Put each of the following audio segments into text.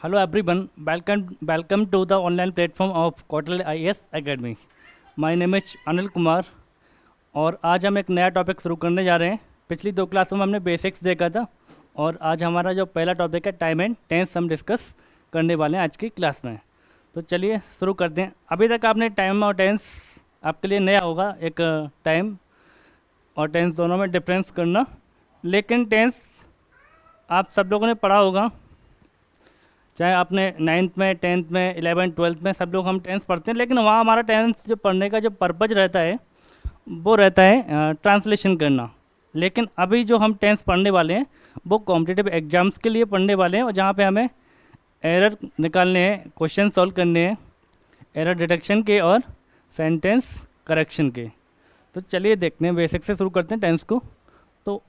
Hello everyone, welcome to the online platform of Kotal IAS Academy. My name is Anil Kumar और आज हम एक नया टॉपिक शुरू करने जा रहे हैं। पिछली दो क्लासों में हमने बेसिक्स देखा था और आज हमारा जो पहला टॉपिक है टाइम एंड टेंस हम डिस्कस करने वाले हैं आज की क्लास में। तो चलिए शुरू करते हैं। अभी तक आपने टाइम और टेंस आपके लिए नया होगा, एक टाइम और टेंस दोनों में डिफरेंस करना, लेकिन टेंस आप सब लोगों ने पढ़ा होगा, चाहे आपने 9th में 10th में 11th 12th में सब लोग हम टेंस पढ़ते हैं, लेकिन वहाँ हमारा टेंस जो पढ़ने का जो पर्पज रहता है वो रहता है ट्रांसलेशन करना। लेकिन अभी जो हम टेंस पढ़ने वाले हैं वो कॉम्पिटिटिव एग्जाम्स के लिए पढ़ने वाले हैं और जहाँ पे हमें एरर निकालने हैं, क्वेश्चन सॉल्व करने हैं, एरर डिटेक्शन के और सेंटेंस करेक्शन के। तो चलिए देखते हैं, बेसिक से शुरू करते हैं टेंस को। तो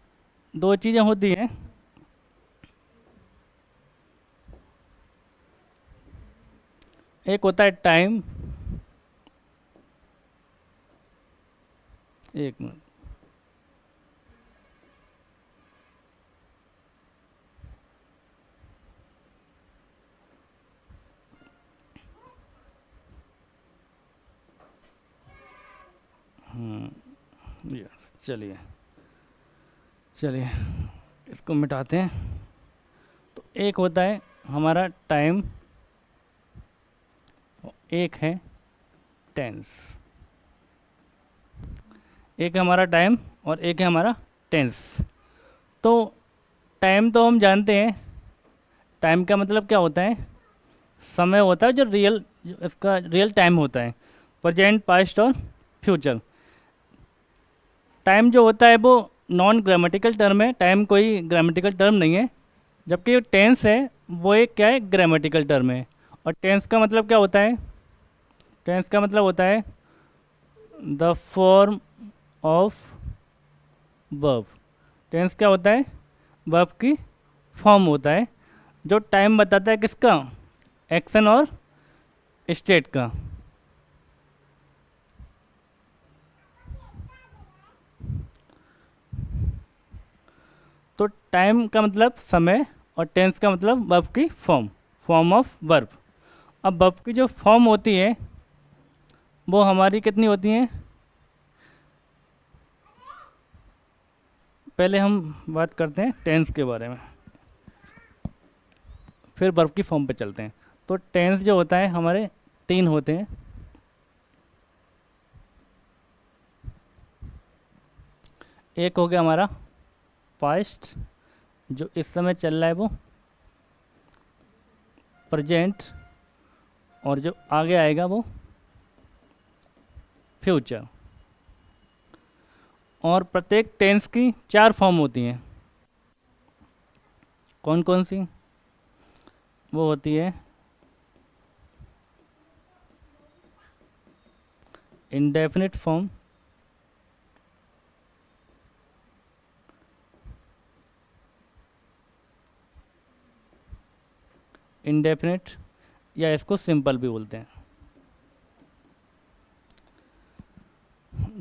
दो चीज़ें होती हैं, एक होता है टाइम, एक मिनट, यस, चलिए चलिए इसको मिटाते हैं। तो एक होता है हमारा टाइम, एक है टेंस। एक है हमारा टाइम और एक है हमारा टेंस। तो टाइम तो हम जानते हैं, टाइम का मतलब क्या होता है, समय होता है जो रियल, जो इसका रियल टाइम होता है, प्रेजेंट पास्ट और फ्यूचर। टाइम जो होता है वो नॉन ग्रामेटिकल टर्म है, टाइम कोई ग्रामेटिकल टर्म नहीं है, जबकि टेंस है वो एक क्या है, ग्रामेटिकल टर्म है। और टेंस का मतलब क्या होता है, टेंस का मतलब होता है the form of verb. Tense क्या होता है, वर्ब की फॉर्म होता है जो टाइम बताता है किसका, एक्शन और स्टेट का। तो टाइम का मतलब समय और टेंस का मतलब वर्ब की फॉर्म, फॉर्म ऑफ वर्ब। अब वर्ब की जो फॉर्म होती है वो हमारी कितनी होती हैं, पहले हम बात करते हैं टेंस के बारे में, फिर वर्ब की फॉर्म पे चलते हैं। तो टेंस जो होता है हमारे तीन होते हैं। एक हो गया हमारा पास्ट, जो इस समय चल रहा है वो प्रेजेंट, और जो आगे आएगा वो फ्यूचर। और प्रत्येक टेंस की चार फॉर्म होती हैं। कौन कौन सी, वो होती है इंडेफिनिट फॉर्म, इंडेफिनिट या इसको सिंपल भी बोलते हैं।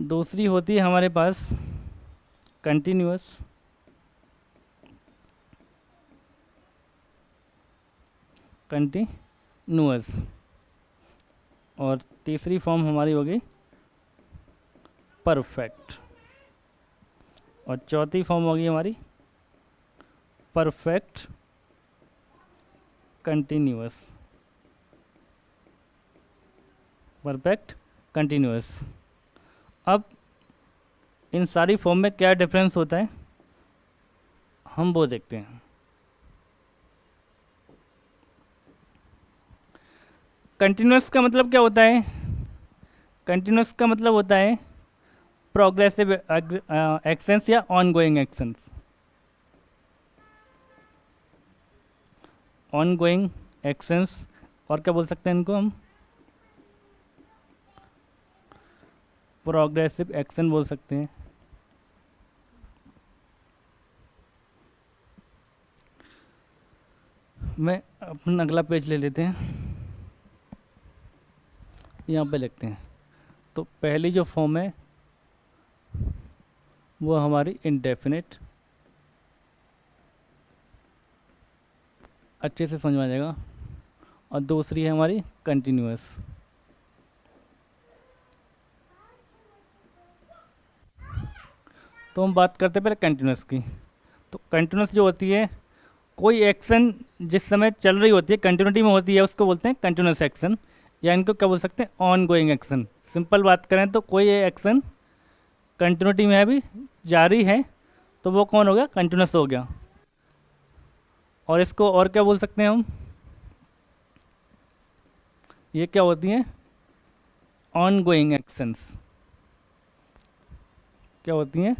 दूसरी होती है हमारे पास कंटिन्यूअस, कंटिन्यूअस। और तीसरी फॉर्म हमारी होगी परफेक्ट, और चौथी फॉर्म होगी हमारी परफेक्ट कंटिन्यूअस, परफेक्ट कंटिन्यूअस। अब इन सारी फॉर्म में क्या डिफरेंस होता है हम वो देखते हैं। कंटिन्यूअस का मतलब क्या होता है, कंटिन्यूअस का मतलब होता है प्रोग्रेसिव एक्शंस या ऑनगोइंग एक्शंस। ऑनगोइंग एक्शंस, और क्या बोल सकते हैं इनको हम, प्रोग्रेसिव एक्शन बोल सकते हैं। मैं अपना अगला पेज ले लेते हैं, यहाँ पे लिखते हैं। तो पहली जो फॉर्म है वो हमारी इंडेफिनिट, अच्छे से समझ में आ जाएगा। और दूसरी है हमारी कंटिन्यूअस। तो हम बात करते हैं पहले कंटिन्यूअस की। तो कंटिन्यूअस जो होती है, कोई एक्शन जिस समय चल रही होती है, कंटिन्यूटी में होती है, उसको बोलते हैं कंटिन्यूअस एक्शन, या इनको क्या बोल सकते हैं, ऑन गोइंग एक्शन। सिंपल बात करें तो कोई एक्शन कंटिन्यूटी में अभी जारी है तो वो कौन हो गया, कंटिन्यूअस हो गया। और इसको और क्या बोल सकते हैं हम, ये क्या होती हैं, ऑन गोइंग एक्शंस। क्या होती हैं,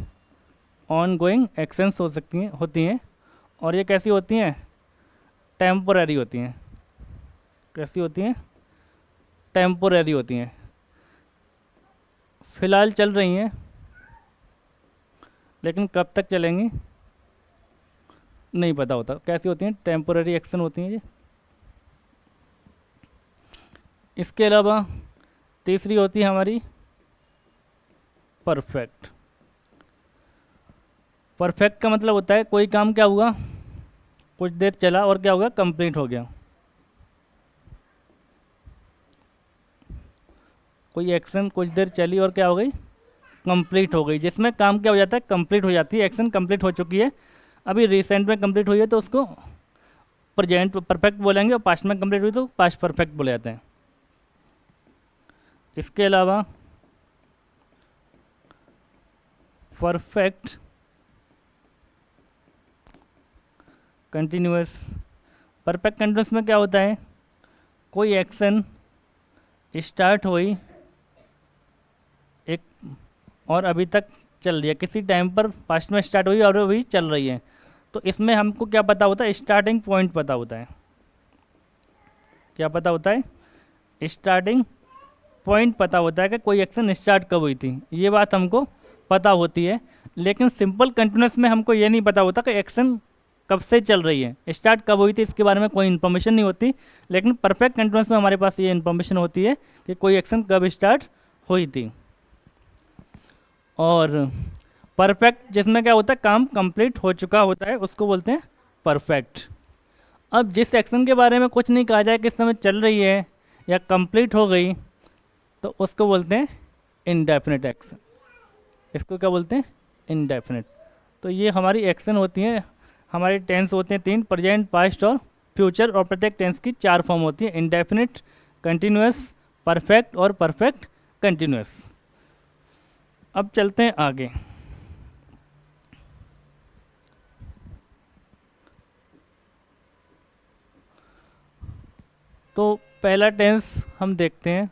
ऑन गोइंग एक्शंस हो सकती हैं, होती हैं। और ये कैसी होती हैं, टेम्पोररी होती हैं। कैसी होती हैं, टेम्पोररी होती हैं, फिलहाल चल रही हैं, लेकिन कब तक चलेंगी नहीं पता होता। कैसी होती हैं, टेम्पोररी एक्शन होती हैं ये। इसके अलावा तीसरी होती है हमारी परफेक्ट। परफेक्ट का मतलब होता है कोई काम क्या हुआ, कुछ देर चला और क्या होगा, कंप्लीट हो गया। कोई एक्शन कुछ देर चली और क्या हो गई, कंप्लीट हो गई। जिसमें काम क्या हो जाता है, कंप्लीट हो जाती है, एक्शन कंप्लीट हो चुकी है, अभी रिसेंट में कंप्लीट हुई है तो उसको प्रेजेंट परफेक्ट बोलेंगे, और पास्ट में कंप्लीट हुई तो पास्ट परफेक्ट बोले जाते हैं। इसके अलावा परफेक्ट कंटिन्यूअस। परफेक्ट कंटिन्यूअस में क्या होता है, कोई एक्शन स्टार्ट हुई एक और अभी तक चल रही है, किसी टाइम पर पास्ट में स्टार्ट हुई और अभी चल रही है। तो इसमें हमको क्या पता होता है, स्टार्टिंग पॉइंट पता होता है। क्या पता होता है, स्टार्टिंग पॉइंट पता होता है कि कोई एक्शन स्टार्ट कब हुई थी, ये बात हमको पता होती है। लेकिन सिंपल कंटिन्यूअस में हमको ये नहीं पता होता कि एक्शन कब से चल रही है, स्टार्ट कब हुई थी, इसके बारे में कोई इन्फॉर्मेशन नहीं होती। लेकिन परफेक्ट कंटिन्यूअस में हमारे पास ये इन्फॉर्मेशन होती है कि कोई एक्शन कब स्टार्ट हुई थी। और परफेक्ट जिसमें क्या होता है, काम कंप्लीट हो चुका होता है, उसको बोलते हैं परफेक्ट। अब जिस एक्शन के बारे में कुछ नहीं कहा जाए किस समय चल रही है या कंप्लीट हो गई, तो उसको बोलते हैं इनडेफिनिट एक्शन। इसको क्या बोलते हैं, इनडेफिनिट। तो ये हमारी एक्शन होती हैं, हमारी टेंस होते हैं तीन, प्रेजेंट, पास्ट और फ्यूचर। और प्रत्येक टेंस की चार फॉर्म होती है, इनडेफिनिट, कंटिन्यूअस, परफेक्ट और परफेक्ट कंटिन्यूअस। अब चलते हैं आगे। तो पहला टेंस हम देखते हैं,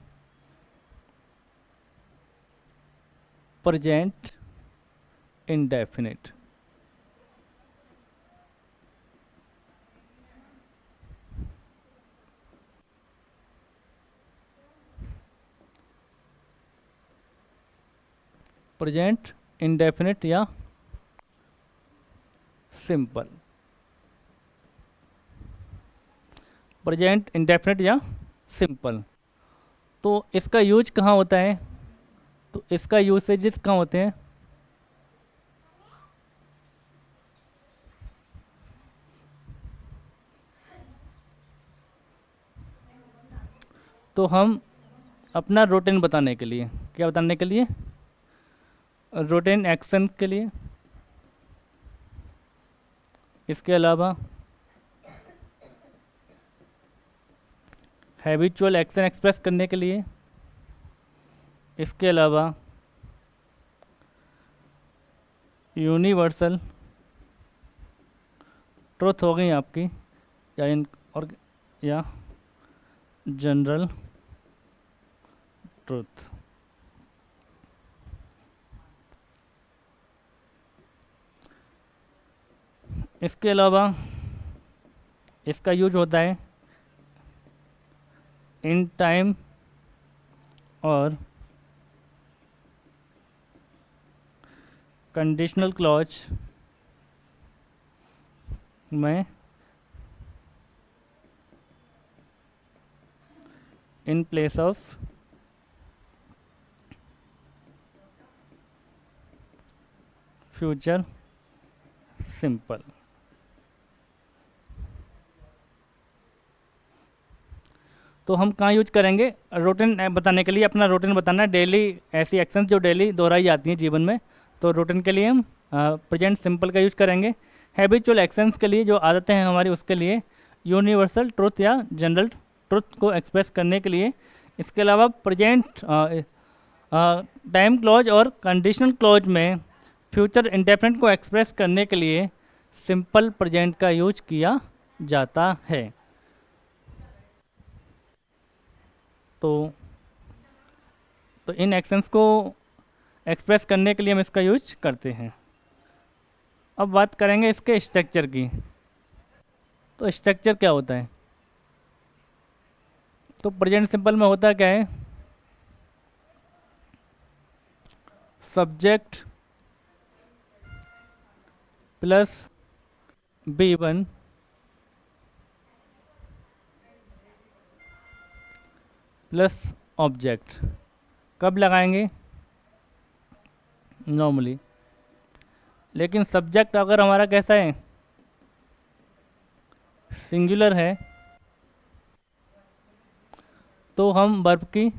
प्रेजेंट इंडेफिनिट। प्रेजेंट इंडेफिनिट या सिंपल। प्रेजेंट इंडेफिनिट या सिंपल। तो इसका यूज कहाँ होता है, तो इसका यूसेजेस कहाँ होते हैं, तो हम अपना रूटीन बताने के लिए, क्या बताने के लिए, रूटीन एक्शन के लिए। इसके अलावा हैबिचुअल एक्शन एक्सप्रेस करने के लिए। इसके अलावा यूनिवर्सल ट्रुथ हो गई आपकी, या इन और या जनरल ट्रुथ। इसके अलावा इसका यूज होता है इन टाइम और कंडीशनल क्लॉज में in place of future simple. तो हम कहाँ यूज करेंगे, रूटीन बताने के लिए, अपना रूटीन बताना है, डेली ऐसी एक्शंस जो डेली दोहराई जाती हैं जीवन में, तो रूटीन के लिए हम प्रेजेंट सिंपल का यूज करेंगे। हैबिचुअल एक्शंस के लिए, जो आदतें हैं हमारी, उसके लिए यूनिवर्सल ट्रुथ या जनरल ट्रुथ को एक्सप्रेस करने के लिए। इसके अलावा प्रेजेंट टाइम क्लॉज और कंडीशनल क्लॉज में फ्यूचर इंडेफिनिट को एक्सप्रेस करने के लिए सिंपल प्रेजेंट का यूज किया जाता है। तो इन एक्शंस को एक्सप्रेस करने के लिए हम इसका यूज करते हैं। अब बात करेंगे इसके स्ट्रक्चर की। तो स्ट्रक्चर क्या होता है, तो प्रेजेंट सिंपल में होता क्या है, subject plus B1 plus object. कब लगाएंगे, नॉर्मली। लेकिन सब्जेक्ट अगर हमारा कैसा है, सिंगुलर है, तो हम वर्ब की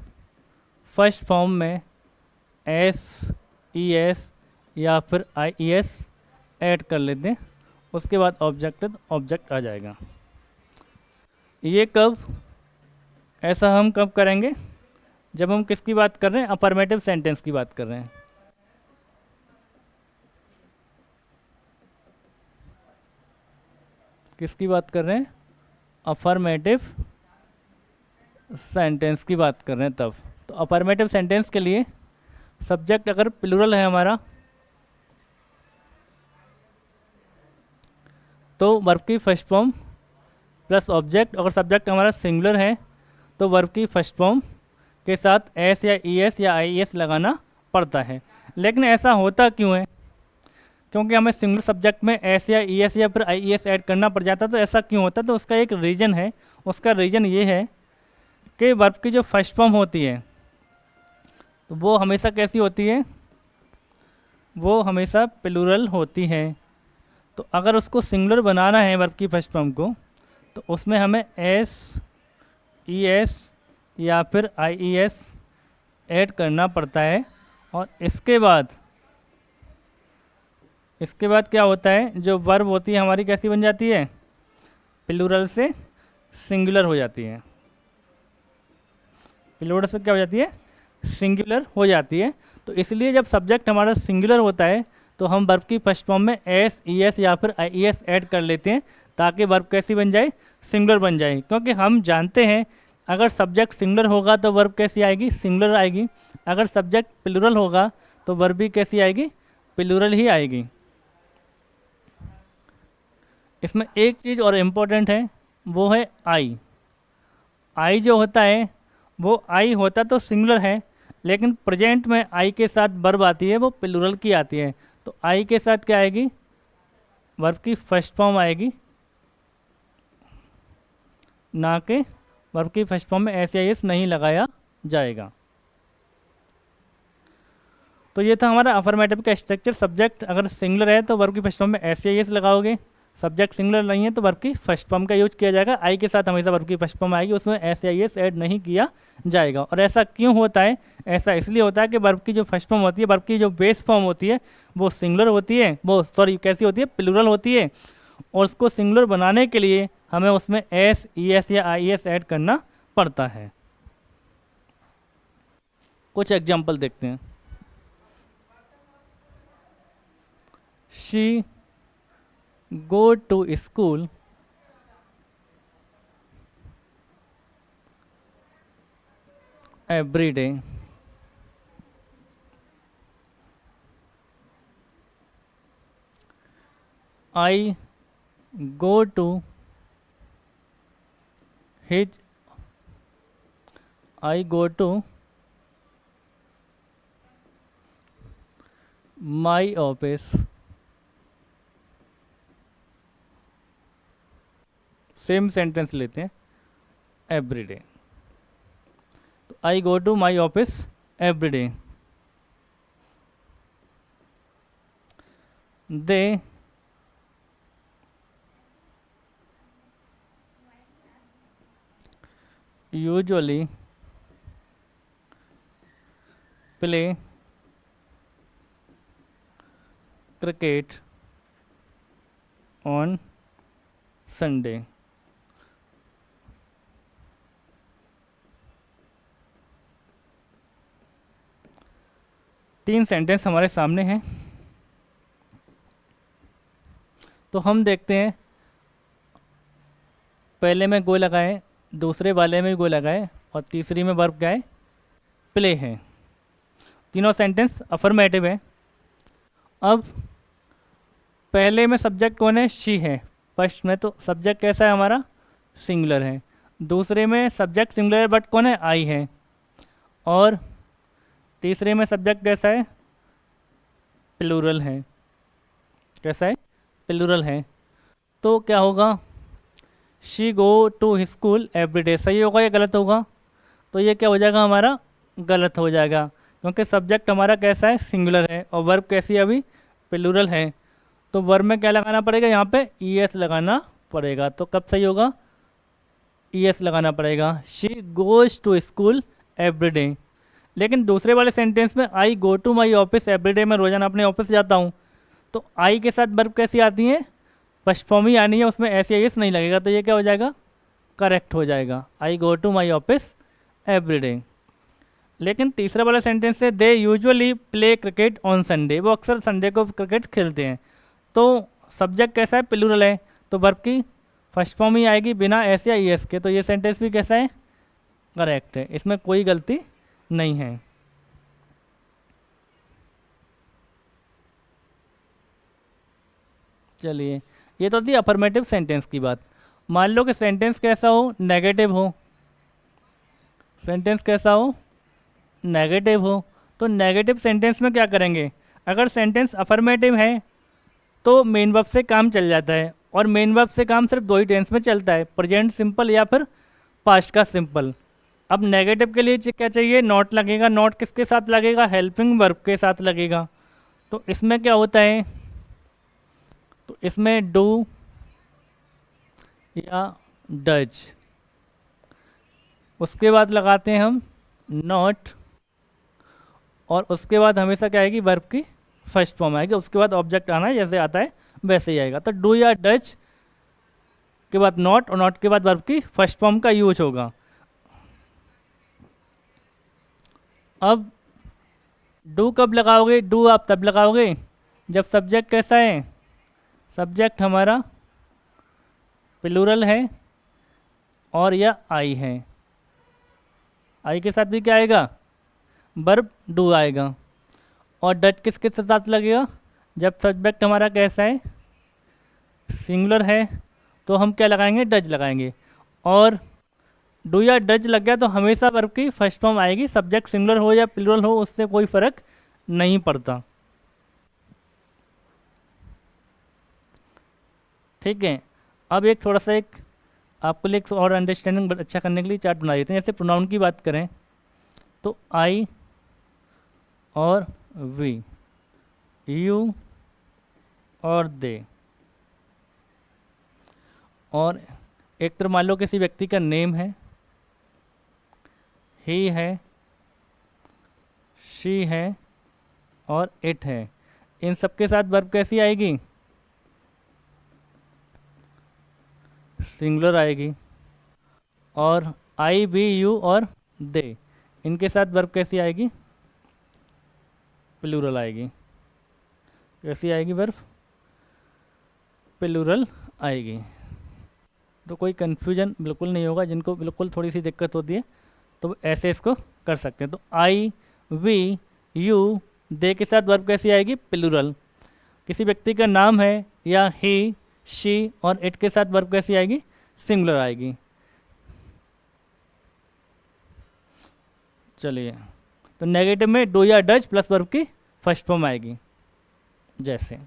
फर्स्ट फॉर्म में SES या फिर IES ऐड कर लेते हैं, उसके बाद ऑब्जेक्ट है तो ऑब्जेक्ट आ जाएगा। ये कब, ऐसा हम कब करेंगे, जब हम किसकी बात कर रहे हैं, अफर्मेटिव सेंटेंस की बात कर रहे हैं। किसकी बात कर रहे हैं, अफर्मेटिव सेंटेंस की बात कर रहे हैं तब। तो अफर्मेटिव सेंटेंस के लिए सब्जेक्ट अगर प्लूरल है हमारा, तो वर्ब की फर्स्ट फॉर्म प्लस ऑब्जेक्ट। अगर सब्जेक्ट हमारा सिंगुलर है तो वर्ब की फर्स्ट फॉर्म के साथ S या ES या IES लगाना पड़ता है। लेकिन ऐसा होता क्यों है, क्योंकि हमें सिंगल सब्जेक्ट में S या ES या फिर IES ऐड करना पड़ जाता, तो ऐसा क्यों होता, तो उसका एक रीज़न है। उसका रीज़न ये है कि वर्ब की जो फर्स्ट फॉर्म होती है, तो वो हमेशा कैसी होती है, वो हमेशा प्लूरल होती है। तो अगर उसको सिंगुलर बनाना है वर्ब की फर्स्ट फॉर्म को, तो उसमें हमें SES या फिर IES ऐड करना पड़ता है। और इसके बाद क्या होता है, जो वर्ब होती है हमारी कैसी बन जाती है, प्लूरल से सिंगुलर हो जाती है। प्लूरल से क्या हो जाती है, सिंगुलर हो जाती है। तो इसलिए जब सब्जेक्ट हमारा सिंगुलर होता है तो हम वर्ब की फर्स्ट फॉर्म में SES या फिर IES ऐड कर लेते हैं, ताकि वर्ब कैसी बन जाए, सिंगुलर बन जाए। क्योंकि हम जानते हैं अगर सब्जेक्ट सिंगुलर होगा तो वर्ब कैसी आएगी, सिंगुलर आएगी। अगर सब्जेक्ट प्लूरल होगा तो वर्ब भी कैसी आएगी, प्लूरल ही आएगी। इसमें एक चीज़ और इम्पोर्टेंट है, वो है आई जो होता है, वो आई होता तो सिंगुलर है, लेकिन प्रेजेंट में आई के साथ वर्ब आती है, वो प्लूरल की आती है। तो आई के साथ क्या आएगी, वर्ब की फर्स्ट फॉर्म आएगी, ना कि वर्ब की फर्स्ट फॉर्म में SES नहीं लगाया जाएगा। तो ये था हमारा अफर्मेटिव का स्ट्रक्चर। सब्जेक्ट अगर सिंगुलर है तो वर्ब की फर्स्ट फॉर्म में SES लगाओगे, सब्जेक्ट सिंगुलर नहीं है तो वर्ब की फर्स्ट फॉर्म का यूज किया जाएगा। आई के साथ हमेशा वर्ब की फर्स्ट फॉर्म आएगी, उसमें SES ऐड नहीं किया जाएगा। और ऐसा क्यों होता है, ऐसा इसलिए होता है कि वर्ब की जो फर्स्ट फॉर्म होती है, वर्ब की जो बेस फॉर्म होती है, वो सिंगुलर होती है, वो सॉरी कैसी होती है, प्लूरल होती है। और उसको सिंगुलर बनाने के लिए हमें उसमें SES या IES ऐड करना पड़ता है। कुछ एग्जाम्पल देखते हैं। She go to school every day. I go to his I go to my office same sentence लेते हैं, एवरी डे। तो I go to my office every day. They usually play cricket on Sunday. तीन sentence हमारे सामने हैं, तो हम देखते हैं। पहले में गो लगाए, दूसरे वाले में गो लगाए, और तीसरी में वर्ब क्या है, प्ले है। तीनों सेंटेंस अफर्मेटिव है। अब पहले में सब्जेक्ट कौन है, शी है। फर्स्ट में तो सब्जेक्ट कैसा है हमारा, सिंगुलर है। दूसरे में सब्जेक्ट सिंगुलर है बट कौन है, आई है। और तीसरे में सब्जेक्ट कैसा है, प्लूरल है। कैसा है, प्लूरल है। तो क्या होगा, she go to school everyday, सही होगा या गलत होगा? तो ये क्या हो जाएगा हमारा, गलत हो जाएगा, क्योंकि सब्जेक्ट हमारा कैसा है, सिंगुलर है, और वर्ब कैसी है अभी, प्लूरल है। तो वर्ब में क्या लगाना पड़ेगा, यहाँ पे ईएस लगाना पड़ेगा। तो कब सही होगा, ईएस लगाना पड़ेगा। She goes to school everyday. लेकिन दूसरे वाले सेंटेंस में I go to my office everyday, मैं रोजाना अपने ऑफिस जाता हूँ, तो आई के साथ वर्ब कैसी आती है, फर्स्ट फॉर्म ही आनी है, उसमें ऐसे एस नहीं लगेगा। तो ये क्या हो जाएगा, करेक्ट हो जाएगा, I go to my office everyday. लेकिन तीसरा वाला सेंटेंस है they usually play cricket on Sunday, वो अक्सर संडे को क्रिकेट खेलते हैं। तो सब्जेक्ट कैसा है, प्लूरल है, तो वर्ब की फर्स्ट फॉर्म ही आएगी बिना एस या ईएस के। तो ये सेंटेंस भी कैसा है, करेक्ट है, इसमें कोई गलती नहीं है। चलिए, ये तो थी अफर्मेटिव सेंटेंस की बात। मान लो कि सेंटेंस कैसा हो, नेगेटिव हो। सेंटेंस कैसा हो, नेगेटिव हो। तो नेगेटिव सेंटेंस में क्या करेंगे, अगर सेंटेंस अफर्मेटिव है तो मेन वर्ब से काम चल जाता है, और मेन वर्ब से काम सिर्फ दो ही टेंस में चलता है, प्रेजेंट सिंपल या फिर पास्ट का सिंपल। अब नेगेटिव के लिए क्या चाहिए, नॉट लगेगा। नॉट किसके साथ लगेगा, हेल्पिंग वर्ब के साथ लगेगा। तो इसमें क्या होता है, तो इसमें डू या डज, उसके बाद लगाते हैं हम नॉट, और उसके बाद हमेशा क्या आएगी, वर्ब की फर्स्ट फॉर्म आएगी, उसके बाद ऑब्जेक्ट आना है, जैसे आता है वैसे ही आएगा। तो डू या डज के बाद नॉट, और नॉट के बाद वर्ब की फर्स्ट फॉर्म का यूज होगा। अब डू कब लगाओगे, डू आप तब लगाओगे जब सब्जेक्ट कैसा है, सब्जेक्ट हमारा प्लूरल है और या आई है। आई के साथ भी क्या आएगा, वर्ब डू आएगा। और डज किसके साथ लगेगा, जब सब्जेक्ट हमारा कैसा है, सिंगुलर है, तो हम क्या लगाएंगे, डज लगाएंगे। और डू या डज लग गया तो हमेशा वर्ब की फर्स्ट फॉर्म आएगी, सब्जेक्ट सिंगुलर हो या प्लूरल हो उससे कोई फर्क नहीं पड़ता। ठीक है। अब एक थोड़ा सा एक आपके लिए एक और अंडरस्टैंडिंग अच्छा करने के लिए चार्ट बना देते हैं। जैसे प्रोनाउन की बात करें तो आई और वी, यू और दे, और एक तरह मान लो किसी व्यक्ति का नेम है, ही है, शी है और इट है। इन सबके साथ वर्ब कैसी आएगी, सिंगुलर आएगी। और आई, वी, यू और दे, इनके साथ वर्ब कैसी आएगी, प्लूरल आएगी। कैसी आएगी वर्ब, प्लूरल आएगी। तो कोई कन्फ्यूजन बिल्कुल नहीं होगा। जिनको बिल्कुल थोड़ी सी दिक्कत होती है तो ऐसे इसको कर सकते हैं। तो आई, वी, यू, दे के साथ वर्ब कैसी आएगी, प्लूरल। किसी व्यक्ति का नाम है या ही, शी और इट के साथ वर्ब कैसी आएगी, सिंगुलर आएगी। चलिए, तो नेगेटिव में डू या डज प्लस वर्ब की फर्स्ट फॉर्म आएगी। जैसे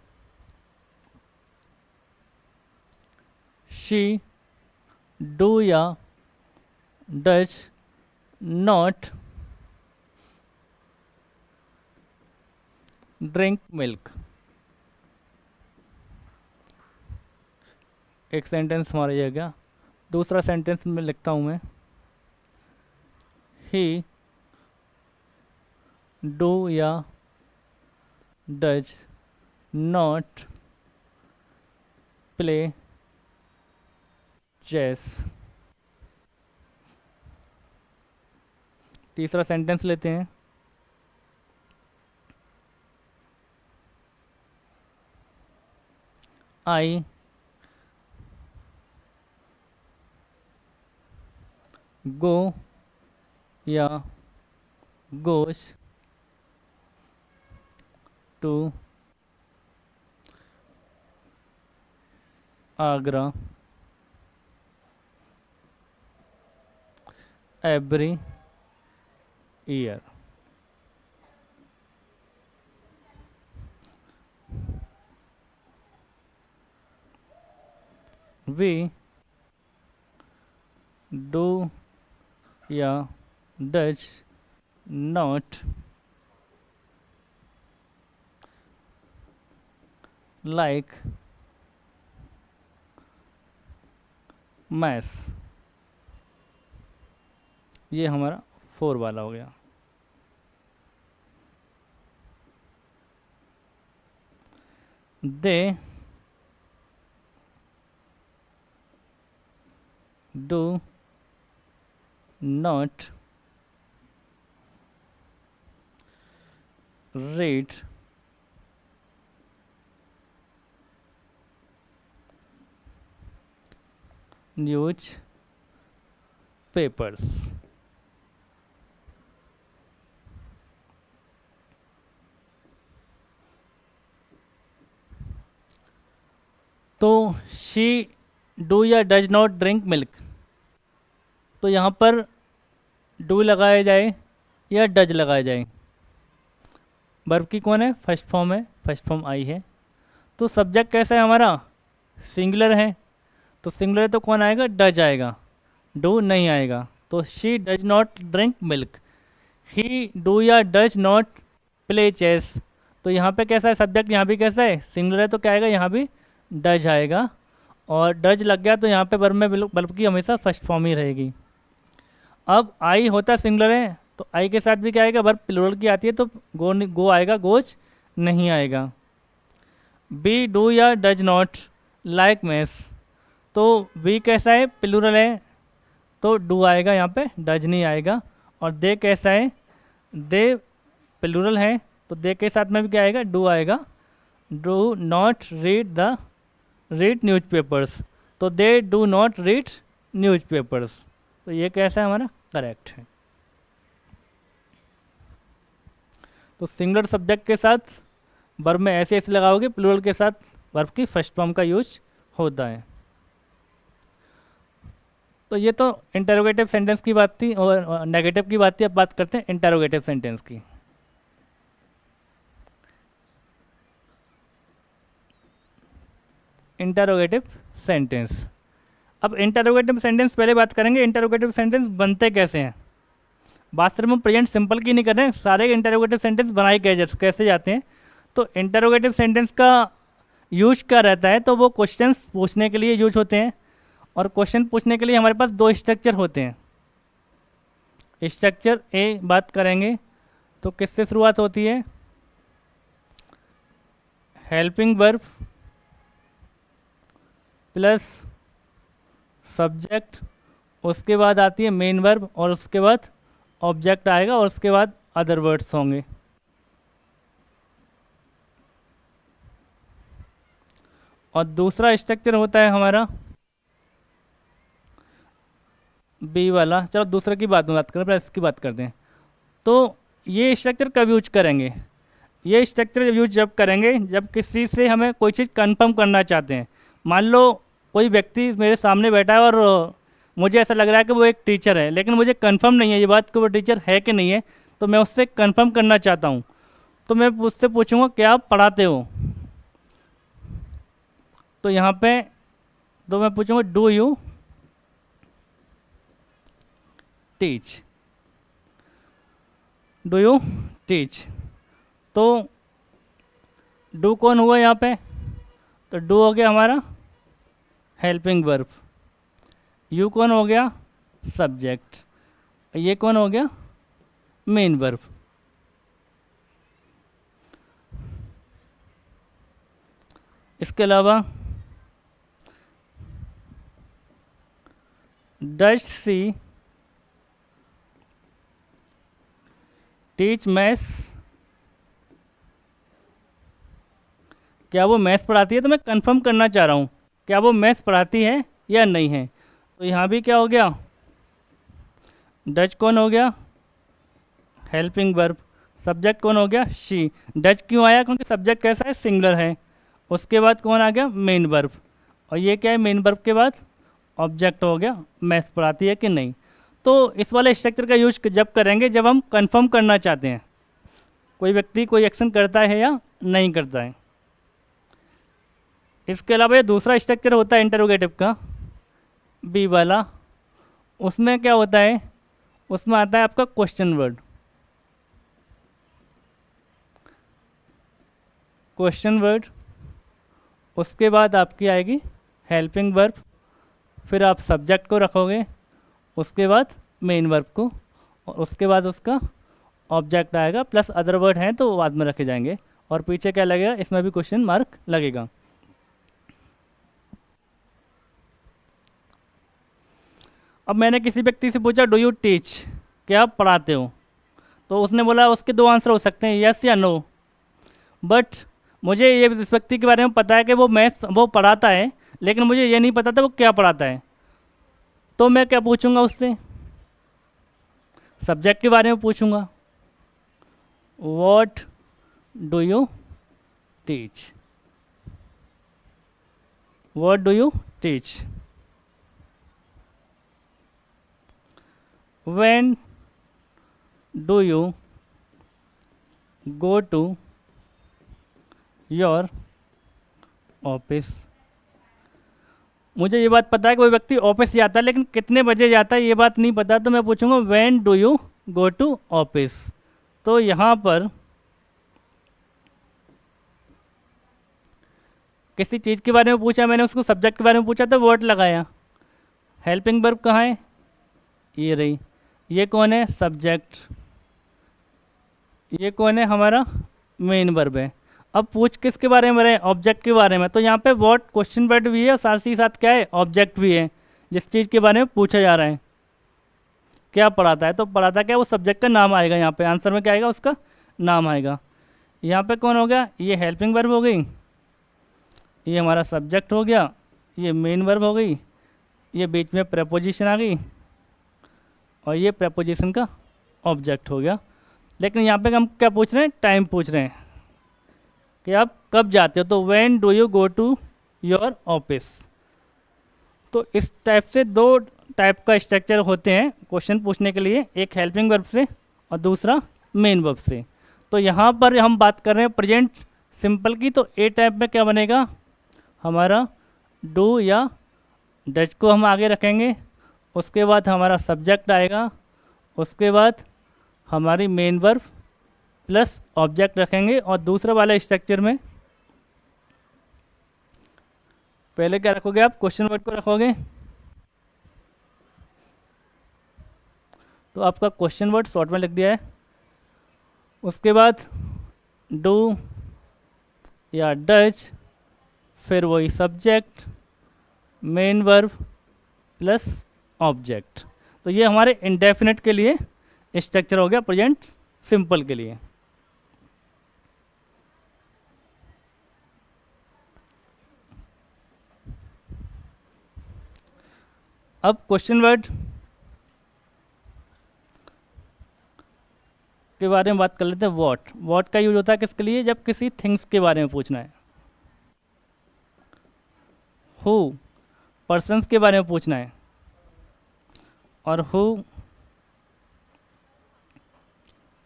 शी डू या डज नॉट ड्रिंक मिल्क। एक सेंटेंस हमारा ये गया। दूसरा सेंटेंस में लिखता हूँ मैं, ही डू या डज नॉट प्ले चेस। तीसरा सेंटेंस लेते हैं। आई गो या goes to Agra every year. We do या डज नॉट लाइक मैथ्स। ये हमारा 4 वाला हो गया। They do not read news papers. तो शी डू या डज नॉट ड्रिंक मिल्क, तो यहाँ पर डू लगाया जाए या डज लगाया जाए। वर्ब की कौन है, फर्स्ट फॉर्म है, फर्स्ट फॉर्म आई है। तो सब्जेक्ट कैसा है हमारा, सिंगुलर है, तो सिंगुलर है तो कौन आएगा, डज आएगा, डू नहीं आएगा। तो she does not drink milk, he do या डज नॉट प्ले चेस। तो यहाँ पे कैसा है सब्जेक्ट, यहाँ भी कैसा है सिंगुलर है, तो क्या आएगा, यहाँ भी डज आएगा। और डज लग गया तो यहाँ पे वर्ब में वर्ब की हमेशा फर्स्ट फॉर्म ही रहेगी। अब आई होता सिंगुलर है, तो आई के साथ भी क्या आएगा, वर्ब प्लूरल की आती है तो गो आएगा, गोज नहीं आएगा। बी डू या डज नॉट लाइक मैथ्स, तो बी कैसा है, प्लूरल है, तो डू आएगा यहाँ पे, डज नहीं आएगा। और दे कैसा है, दे प्लूरल है, तो दे के साथ में भी क्या आएगा, डू आएगा। डू नॉट रीड न्यूज़पेपर्स, तो दे डू नॉट रीड न्यूज़पेपर्स। तो ये कैसा है हमारा, करेक्ट है। तो सिंगुलर सब्जेक्ट के साथ वर्ब में ऐसे ऐसे लगाओगे, प्लूरल के साथ वर्ब की फर्स्ट फॉर्म का यूज होता है। तो ये तो इंटरोगेटिव सेंटेंस की बात थी और नेगेटिव की बात थी। अब बात करते हैं इंटरोगेटिव सेंटेंस की। इंटरोगेटिव सेंटेंस, अब इंटरोगेटिव सेंटेंस पहले बात करेंगे, इंटरोगेटिव सेंटेंस बनते कैसे हैं। बात सिर्फ हम प्रेजेंट सिंपल की नहीं कर रहे हैं, सारे इंटरोगेटिव सेंटेंस बनाए कैसे जाते हैं। तो इंटरोगेटिव सेंटेंस का यूज क्या रहता है, तो वो क्वेश्चंस पूछने के लिए यूज होते हैं। और क्वेश्चन पूछने के लिए हमारे पास 2 स्ट्रक्चर होते हैं। स्ट्रक्चर ए बात करेंगे तो किससे शुरुआत होती है, हेल्पिंग वर्ब प्लस सब्जेक्ट, उसके बाद आती है मेन वर्ब और उसके बाद ऑब्जेक्ट आएगा और उसके बाद अदर वर्ड्स होंगे। और दूसरा स्ट्रक्चर होता है हमारा बी वाला। चलो दूसरे की बात करें, पहले इसकी बात करते हैं। तो ये स्ट्रक्चर कब यूज करेंगे, ये स्ट्रक्चर यूज जब करेंगे जब किसी से हमें कोई चीज़ कंफर्म करना चाहते हैं। मान लो कोई व्यक्ति मेरे सामने बैठा है और मुझे ऐसा लग रहा है कि वो एक टीचर है, लेकिन मुझे कंफर्म नहीं है ये बात कि वो टीचर है कि नहीं है, तो मैं उससे कंफर्म करना चाहता हूँ। तो मैं उससे पूछूंगा क्या आप पढ़ाते हो, तो यहाँ पे तो मैं पूछूंगा do you teach, do you teach. तो डू कौन हुआ यहाँ पे, तो डू हो गया हमारा हेल्पिंग वर्ब, यू कौन हो गया सब्जेक्ट, ये कौन हो गया, मेन वर्ब। इसके अलावा डज सी टीच मैथ्स, क्या वो मैथ्स पढ़ाती है, तो मैं कंफर्म करना चाह रहा हूँ क्या वो मैथ्स पढ़ाती है या नहीं है। तो यहाँ भी क्या हो गया, डज कौन हो गया, हेल्पिंग वर्ब। सब्जेक्ट कौन हो गया, शी। डज क्यों आया, क्योंकि सब्जेक्ट कैसा है, सिंगुलर है। उसके बाद कौन आ गया, मेन वर्ब। और ये क्या है, मेन वर्ब के बाद ऑब्जेक्ट हो गया, मैथ्स पढ़ाती है कि नहीं। तो इस वाले स्ट्रक्चर का यूज जब करेंगे जब हम कंफर्म करना चाहते हैं कोई व्यक्ति कोई एक्शन करता है या नहीं करता है। इसके अलावा ये दूसरा स्ट्रक्चर होता है इंटरोगेटिव का, बी वाला। उसमें क्या होता है, उसमें आता है आपका क्वेश्चन वर्ड। क्वेश्चन वर्ड, उसके बाद आपकी आएगी हेल्पिंग वर्ब, फिर आप सब्जेक्ट को रखोगे, उसके बाद मेन वर्ब को, और उसके बाद उसका ऑब्जेक्ट आएगा, प्लस अदर वर्ड हैं तो बाद में रखे जाएंगे। और पीछे क्या लगेगा, इसमें भी क्वेश्चन मार्क लगेगा। अब मैंने किसी व्यक्ति से पूछा डू यू टीच, क्या आप पढ़ाते हो, तो उसने बोला उसके दो आंसर हो सकते हैं, यस या नो। बट मुझे ये इस व्यक्ति के बारे में पता है कि वो मैथ्स वो पढ़ाता है, लेकिन मुझे ये नहीं पता था वो क्या पढ़ाता है। तो मैं क्या पूछूंगा उससे, सब्जेक्ट के बारे में पूछूंगा, what do you teach, what do you teach. When do you go to your office। मुझे ये बात पता है कि कोई व्यक्ति ऑफिस जाता है, लेकिन कितने बजे जाता है ये बात नहीं पता, तो मैं पूछूंगा when do you go to office। तो यहाँ पर किसी चीज़ के बारे में पूछा मैंने, उसको सब्जेक्ट के बारे में पूछा तो वर्ड लगाया। हेल्पिंग वर्ब कहाँ है, ये रही। ये कौन है, सब्जेक्ट। ये कौन है, हमारा मेन वर्ब है। अब पूछ किसके बारे में रहे, ऑब्जेक्ट के बारे में। तो यहाँ पे व्हाट क्वेश्चन वर्ड भी है और साथ ही साथ क्या है, ऑब्जेक्ट भी है, जिस चीज़ के बारे में पूछा जा रहा है। क्या पढ़ाता है, तो पढ़ाता क्या, वो सब्जेक्ट का नाम आएगा। यहाँ पे आंसर में क्या आएगा, उसका नाम आएगा। यहाँ पे कौन हो गया, ये हेल्पिंग वर्ब हो गई, ये हमारा सब्जेक्ट हो गया, ये मेन वर्ब हो गई, ये बीच में प्रेपोजिशन आ गई, और ये प्रेपोजिशन का ऑब्जेक्ट हो गया। लेकिन यहाँ पे हम क्या पूछ रहे हैं, टाइम पूछ रहे हैं कि आप कब जाते हो। तो when do you go to your office. तो इस टाइप से दो टाइप का स्ट्रक्चर होते हैं क्वेश्चन पूछने के लिए, एक हेल्पिंग वर्ब से और दूसरा मेन वर्ब से। तो यहाँ पर हम बात कर रहे हैं प्रेजेंट सिंपल की, तो ए टाइप में क्या बनेगा, हमारा डू या डज को हम आगे रखेंगे, उसके बाद हमारा सब्जेक्ट आएगा, उसके बाद हमारी मेन वर्ब प्लस ऑब्जेक्ट रखेंगे। और दूसरा वाला स्ट्रक्चर में पहले क्या रखोगे आप, क्वेश्चन वर्ड को रखोगे, तो आपका क्वेश्चन वर्ड शॉर्ट में लिख दिया है। उसके बाद डू या डज, फिर वही subject, main verb plus object. तो ये हमारे इंडेफिनिट के लिए स्ट्रक्चर हो गया, प्रेजेंट सिंपल के लिए। अब क्वेश्चन वर्ड के बारे में बात कर लेते हैं। व्हाट, व्हाट का यूज होता है किसके लिए, जब किसी थिंग्स के बारे में पूछना है। हु, पर्सन्स के बारे में पूछना है, और हु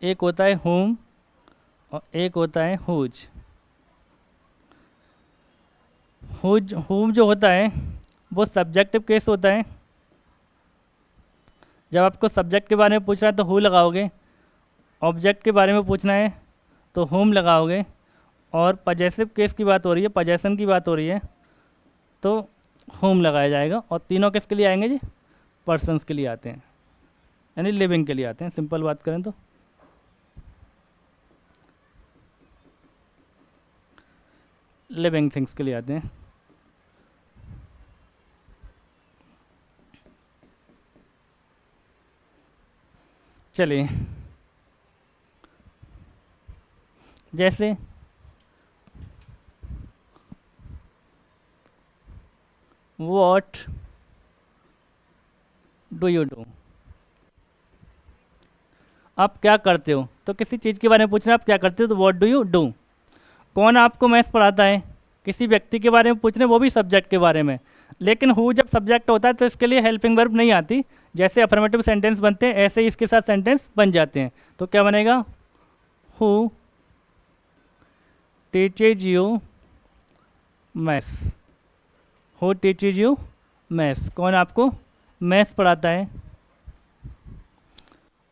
एक होता है whom और एक होता है whose। whom जो होता है वो सब्जेक्टिव केस होता है। जब आपको सब्जेक्ट के बारे में पूछना है तो who लगाओगे, ऑब्जेक्ट के बारे में पूछना है तो whom लगाओगे, और पजेसिव केस की बात हो रही है, पजेशन की बात हो रही है तो whom लगाया जाएगा। और तीनों किसके लिए आएंगे जी, पर्सन्स के लिए आते हैं। यानी लिविंग के लिए आते हैं, सिंपल बात करें तो। लिविंग थिंग्स के लिए आते हैं। चलिए, जैसे व्हाट डू यू डू, आप क्या करते हो, तो किसी चीज़ के बारे में पूछ रहे हैं आप क्या करते हो, तो व्हाट डू यू डू। कौन आपको मैथ्स पढ़ाता है, किसी व्यक्ति के बारे में पूछ रहे हैं, वो भी सब्जेक्ट के बारे में। लेकिन हु जब सब्जेक्ट होता है तो इसके लिए हेल्पिंग वर्ब नहीं आती। जैसे अफर्मेटिव सेंटेंस बनते हैं ऐसे ही इसके साथ सेंटेंस बन जाते हैं। तो क्या बनेगा, who teaches you maths, who teaches you maths, कौन आपको मैथ्स पढ़ाता है।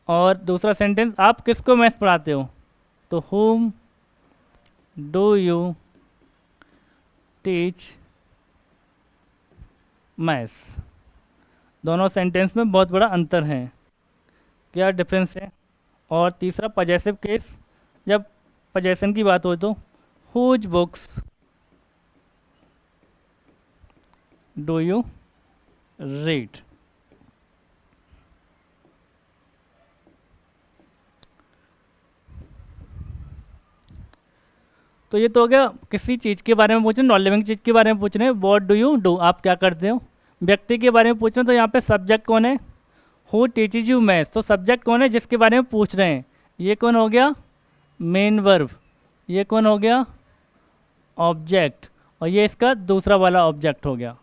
और दूसरा सेंटेंस, आप किसको मैथ्स पढ़ाते हो, तो whom do you teach maths. दोनों सेंटेंस में बहुत बड़ा अंतर है, क्या डिफरेंस है। और तीसरा पजेसिव केस, जब पजेशन की बात हो तो whose books do you read. तो ये तो हो गया किसी चीज़ के बारे में पूछ रहे हैं, नॉन लिविंग चीज़ के बारे में पूछ रहे हैं, व्हाट डू यू डू, आप क्या करते हो। व्यक्ति के बारे में पूछ रहे हैं तो यहाँ पे सब्जेक्ट कौन है, हु टीचेज यू मैथ्स, तो सब्जेक्ट कौन है जिसके बारे में पूछ रहे हैं, ये कौन हो गया मेन वर्ब, ये कौन हो गया ऑब्जेक्ट, और ये इसका दूसरा वाला ऑब्जेक्ट हो गया।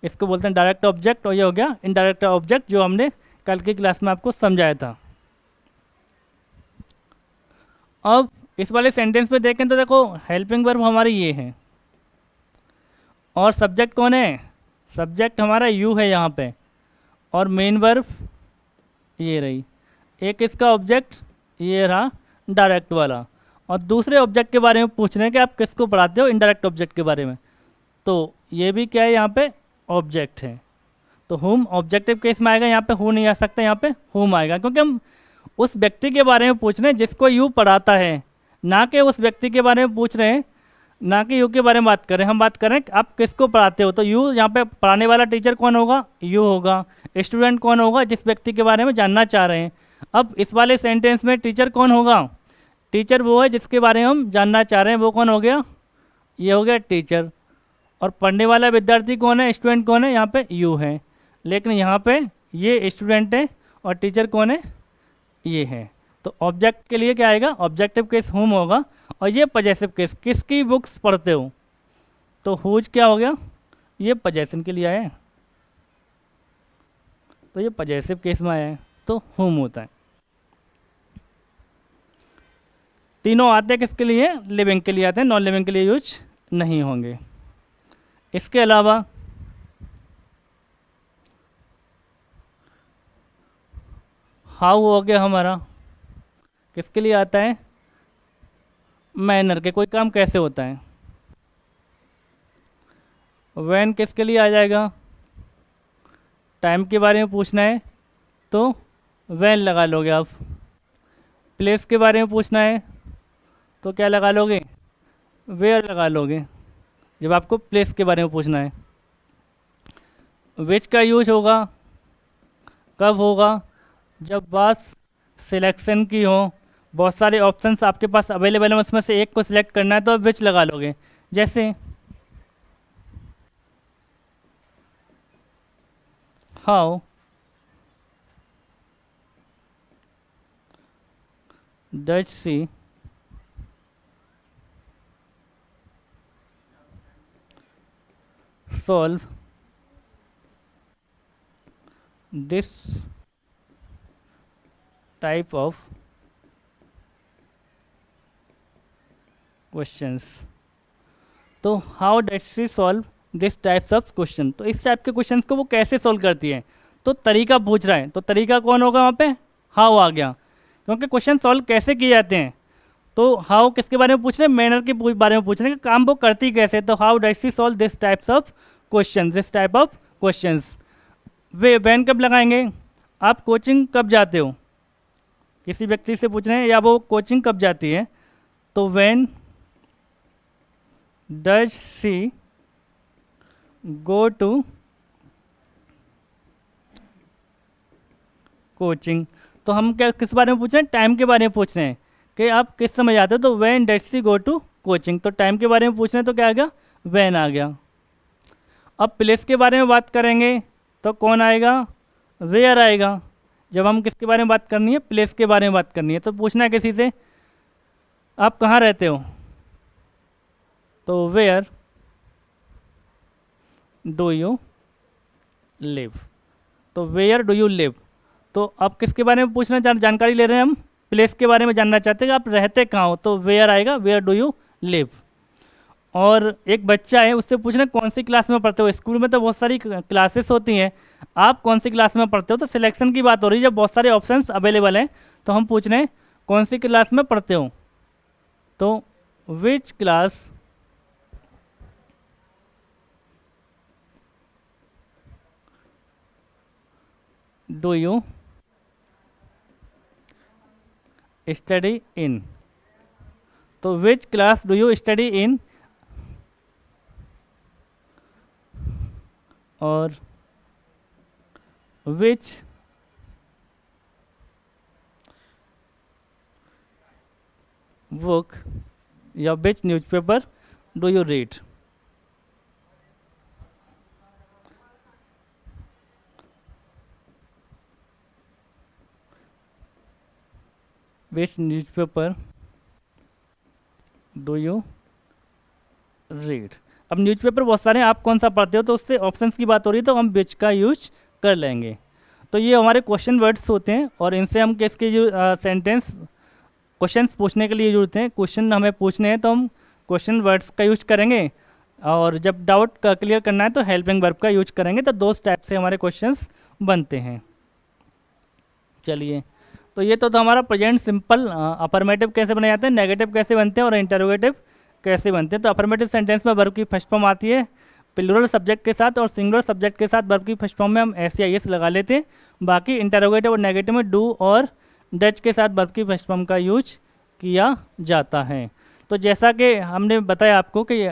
इसको बोलते हैं डायरेक्ट ऑब्जेक्ट, और ये हो गया इनडायरेक्ट ऑब्जेक्ट जो हमने कल की क्लास में आपको समझाया था। अब इस वाले सेंटेंस में देखें तो देखो हेल्पिंग वर्ब हमारी ये है, और सब्जेक्ट कौन है, सब्जेक्ट हमारा यू है यहाँ पे, और मेन वर्ब ये रही, एक इसका ऑब्जेक्ट ये रहा डायरेक्ट वाला, और दूसरे ऑब्जेक्ट के बारे में पूछ रहे हैं कि आप किसको पढ़ाते हो, इनडायरेक्ट ऑब्जेक्ट के बारे में। तो ये भी क्या है, यहाँ पे ऑब्जेक्ट है, तो हुम ऑब्जेक्टिव केस में आएगा, यहाँ पे हु नहीं आ सकता, यहाँ पे हुम आएगा, क्योंकि हम उस व्यक्ति के बारे में पूछ रहे हैं जिसको यू पढ़ाता है, ना कि उस व्यक्ति के बारे में पूछ रहे हैं, ना कि यू के बारे में बात कर रहे हैं। हम बात कर रहे हैं आप किसको पढ़ाते हो, तो यू यहाँ पे पढ़ाने वाला टीचर कौन होगा, यू होगा। स्टूडेंट कौन होगा, जिस व्यक्ति के बारे में जानना चाह रहे हैं। अब इस वाले सेंटेंस में टीचर कौन होगा, टीचर वो है जिसके बारे में हम जानना चाह रहे हैं, वो कौन हो गया, ये हो गया टीचर। और पढ़ने वाला विद्यार्थी कौन है, स्टूडेंट कौन है, यहाँ पे यू है, लेकिन यहाँ पे ये स्टूडेंट है और टीचर कौन है, ये है। तो ऑब्जेक्ट के लिए क्या आएगा, ऑब्जेक्टिव केस हुम होगा, और ये पजेसिव केस किसकी बुक्स पढ़ते हो, तो हुज क्या हो गया, ये पजेशन के लिए आया है, तो ये पजेसिव केस में आया है, तो हुम होता है। तीनों आते हैं किसके लिए, लिविंग के लिए आते हैं, नॉन लिविंग के लिए यूज नहीं होंगे। इसके अलावा हाउ हो गया हमारा, किसके लिए आता है, मैनर के, कोई काम कैसे होता है। व्हेन किसके लिए आ जाएगा, टाइम के बारे में पूछना है तो व्हेन लगा लोगे आप। प्लेस के बारे में पूछना है तो क्या लगा लोगे, वेयर लगा लोगे, जब आपको प्लेस के बारे में पूछना है। विच का यूज होगा कब होगा, जब बात सिलेक्शन की हो, बहुत सारे ऑप्शंस आपके पास अवेलेबल हैं, उसमें से एक को सिलेक्ट करना है तो आप विच लगा लोगे। जैसे how does C solve this type of questions, तो how does she solve this types of question, तो इस टाइप के क्वेश्चन को वो कैसे सॉल्व करती है, तो तरीका पूछ रहा है, तो तरीका कौन होगा वहाँ पे, हाउ आ गया, क्योंकि क्वेश्चन सॉल्व कैसे किए जाते हैं। तो हाउ किसके बारे में पूछ रहे हैं, मैनर के बारे में पूछ रहे हैं कि काम वो करती कैसे, तो how does she solve this types of question, this type of questions. वे वैन कब लगाएंगे, आप कोचिंग कब जाते हो, किसी व्यक्ति से पूछ रहे हैं या वो कोचिंग कब जाती है, तो when does she go to coaching. तो हम क्या किस बारे में पूछ रहे हैं, टाइम के बारे में पूछ रहे हैं कि आप किस समय जाते हो, तो when does she go to coaching. तो टाइम के बारे में पूछ रहे हैं तो क्या आ गया, व्हेन आ गया। अब प्लेस के बारे में बात करेंगे तो कौन आएगा, वेयर आएगा। जब हम किसके बारे में बात करनी है, प्लेस के बारे में बात करनी है, तो पूछना है किसी से आप कहाँ रहते हो, तो वेयर डू यू लिव। तो वेयर डू यू लिव, तो अब किसके बारे में पूछना जानकारी ले रहे हैं हम, प्लेस के बारे में जानना चाहते हैं कि आप रहते कहाँ हो, तो वेयर आएगा, वेयर डू यू लिव। और एक बच्चा है, उससे पूछना कौन सी क्लास में पढ़ते हो। स्कूल में तो बहुत सारी क्लासेस होती हैं, आप कौन सी क्लास में पढ़ते हो, तो सिलेक्शन की बात हो रही है। जब बहुत सारे ऑप्शंस अवेलेबल हैं तो हम पूछ रहे हैं कौन सी क्लास में पढ़ते हो, तो which class do you study in. तो which class do you study in, और विच बुक या which newspaper do you read. Which newspaper do you read. अब न्यूज़पेपर बहुत सारे हैं, आप कौन सा पढ़ते हो, तो उससे ऑप्शंस की बात हो रही है तो हम विच का यूज कर लेंगे। तो ये हमारे क्वेश्चन वर्ड्स होते हैं और इनसे हम किसके जो सेंटेंस क्वेश्चंस पूछने के लिए यूज होते हैं। क्वेश्चन हमें पूछने हैं तो हम क्वेश्चन वर्ड्स का यूज करेंगे, और जब डाउट का क्लियर करना है तो हेल्पिंग वर्ब का यूज करेंगे। तो दो टाइप से हमारे क्वेश्चंस बनते हैं। चलिए, तो ये तो हमारा प्रेजेंट सिंपल। अफर्मेटिव कैसे बनाए जाते हैं, नेगेटिव कैसे बनते हैं और इंटरोगेटिव कैसे बनते हैं। तो अफर्मेटिव सेंटेंस में वर्ब की फर्स्ट फॉर्म आती है प्लूरल सब्जेक्ट के साथ, और सिंगुलर सब्जेक्ट के साथ वर्ब की फर्स्ट फॉर्म में हम एस या एस लगा लेते हैं। बाकी इंटरोगेटिव और नेगेटिव में डू और डच के साथ वर्ब की फर्स्ट फॉर्म का यूज किया जाता है। तो जैसा कि हमने बताया आपको कि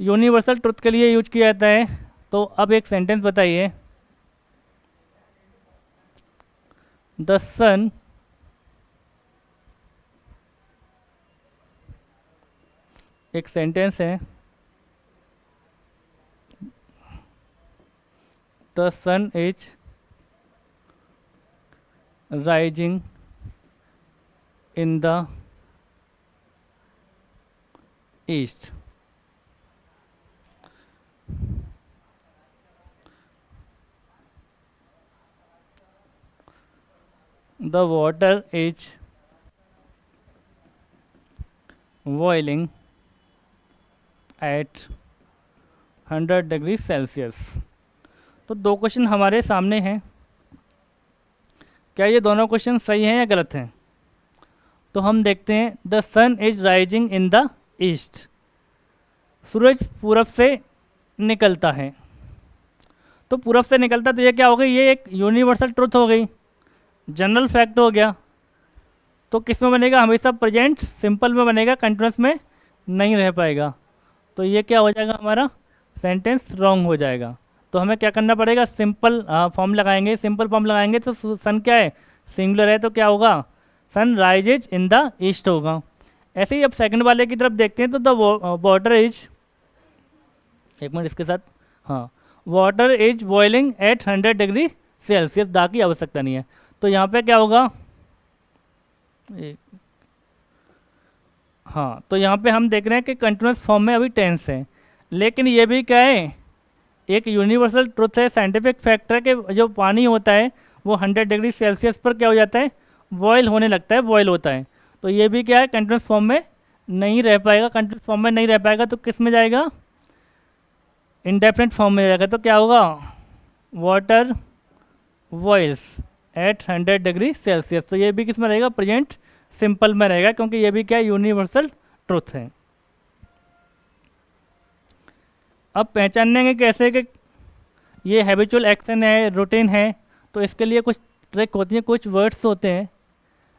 यूनिवर्सल ट्रुथ के लिए यूज किया जाता है, तो अब एक सेंटेंस बताइए, द सन एक सेंटेंस है, the sun is rising in the east. The water is boiling at 100 degree Celsius. तो दो क्वेश्चन हमारे सामने हैं, क्या ये दोनों क्वेश्चन सही हैं या गलत हैं। तो हम देखते हैं, the sun is rising in the east, सूरज पूरब से निकलता है। तो पूरब से निकलता, तो ये क्या हो गई, ये एक यूनिवर्सल ट्रुथ हो गई, जनरल फैक्ट हो गया। तो किस में बनेगा, हमेशा प्रेजेंट सिंपल में बनेगा, कंटिन्यूस में नहीं रह पाएगा। तो ये क्या हो जाएगा, हमारा सेंटेंस रॉन्ग हो जाएगा। तो हमें क्या करना पड़ेगा, सिंपल फॉर्म लगाएंगे। सिंपल फॉर्म लगाएंगे तो सन क्या है, सिंगुलर है, तो क्या होगा, sun rises in the east होगा। ऐसे ही अब सेकंड वाले की तरफ देखते हैं, तो द वाटर इज, एक मिनट इसके साथ, हाँ, water is boiling at 100 degree Celsius, दा की आवश्यकता नहीं है। तो यहाँ पे क्या होगा, हाँ, तो यहाँ पे हम देख रहे हैं कि कंटिन्यूस फॉर्म में अभी टेंस है, लेकिन ये भी क्या है, एक यूनिवर्सल ट्रुथ है, साइंटिफिक फैक्ट है कि जो पानी होता है वो 100 डिग्री सेल्सियस पर क्या हो जाता है, बॉयल होने लगता है, बॉयल होता है। तो ये भी क्या है, कंटिन्यूस फॉर्म में नहीं रह पाएगा। कंटिन्यूस फॉर्म में नहीं रह पाएगा तो किस में जाएगा, इंडेफिनिट फॉर्म में जाएगा। तो क्या होगा, water boils at 100 degree Celsius. तो ये भी किस में रहेगा, प्रेजेंट सिंपल में रहेगा, क्योंकि ये भी क्या है, यूनिवर्सल ट्रुथ है। अब पहचानेंगे कैसे कि ये हैबिचुअल एक्शन है, रूटीन है। तो इसके लिए कुछ ट्रिक होती है, कुछ वर्ड्स होते हैं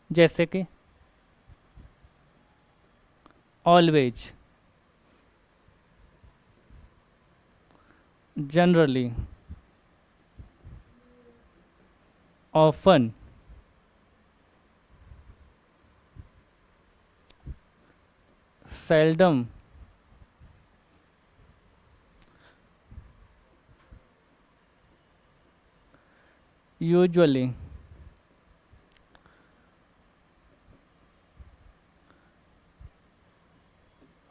जैसे कि always, generally, often, seldom, usually,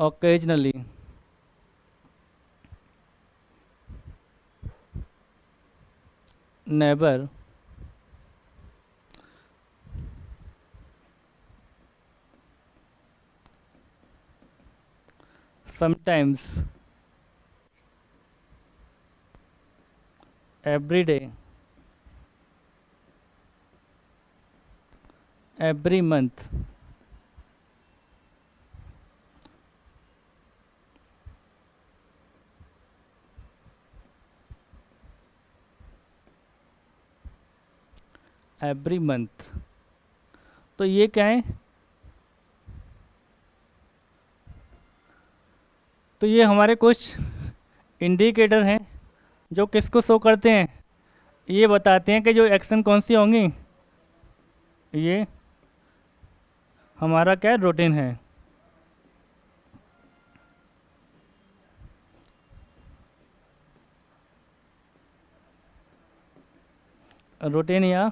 occasionally, never, sometimes, every day, every month, every month। तो ये क्या है? तो ये हमारे कुछ इंडिकेटर हैं जो किसको शो करते हैं, ये बताते हैं कि जो एक्शन कौन सी होंगी। ये हमारा क्या है? रूटीन है। रूटीन या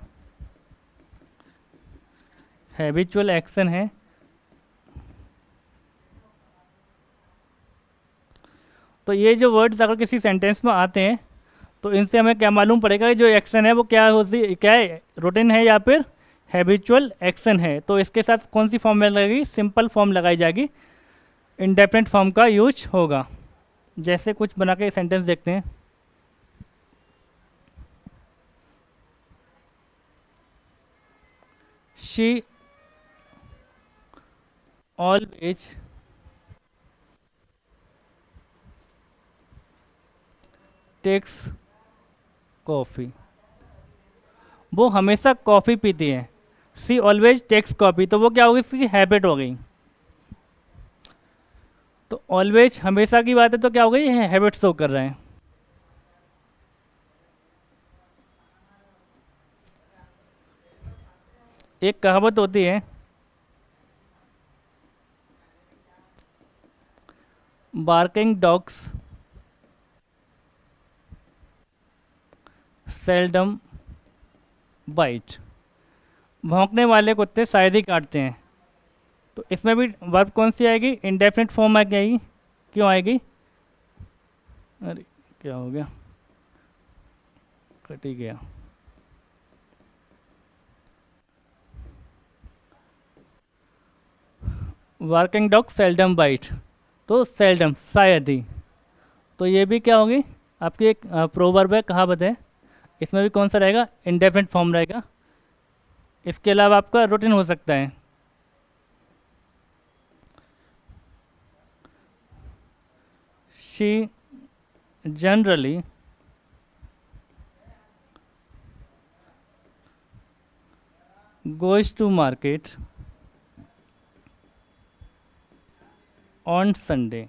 हैबिचुअल एक्शन है। तो ये जो वर्ड्स अगर किसी सेंटेंस में आते हैं तो इनसे हमें क्या मालूम पड़ेगा कि जो एक्शन है वो क्या है, रूटीन है या फिर हैबिचुअल एक्शन है। तो इसके साथ कौन सी फॉर्म में लगेगी? सिंपल फॉर्म लगाई जाएगी, इंडेफिनिट फॉर्म का यूज होगा। जैसे कुछ बना के सेंटेंस देखते हैं। शी ऑलवेज टेक्स कॉफ़ी, वो हमेशा कॉफ़ी पीती है। सी ऑलवेज टेक्स कॉफ़ी, तो वो क्या होगी? इसकी हैबिट हो गई। तो ऑलवेज हमेशा की बात है तो क्या हो गई? हैबिट शो कर रहे हैं। एक कहावत होती है, बार्किंग डॉग्स सेल्डम बाइट, भौंकने वाले कुत्ते शायद ही काटते हैं। तो इसमें भी वर्ब कौन सी आएगी? इंडेफिनिट फॉर्म आ जाएगी। क्यों आएगी? अरे क्या हो गया, कट ही गया। वर्किंग डॉग सेल्डम बाइट, तो सेल्डम शायद ही। तो ये भी क्या होगी? आपकी एक प्रोवर्ब है, कहावत है। इसमें भी कौन सा रहेगा? इंडेफिनिट फॉर्म रहेगा। इसके अलावा आपका रूटीन हो सकता है। She generally goes to market on Sunday।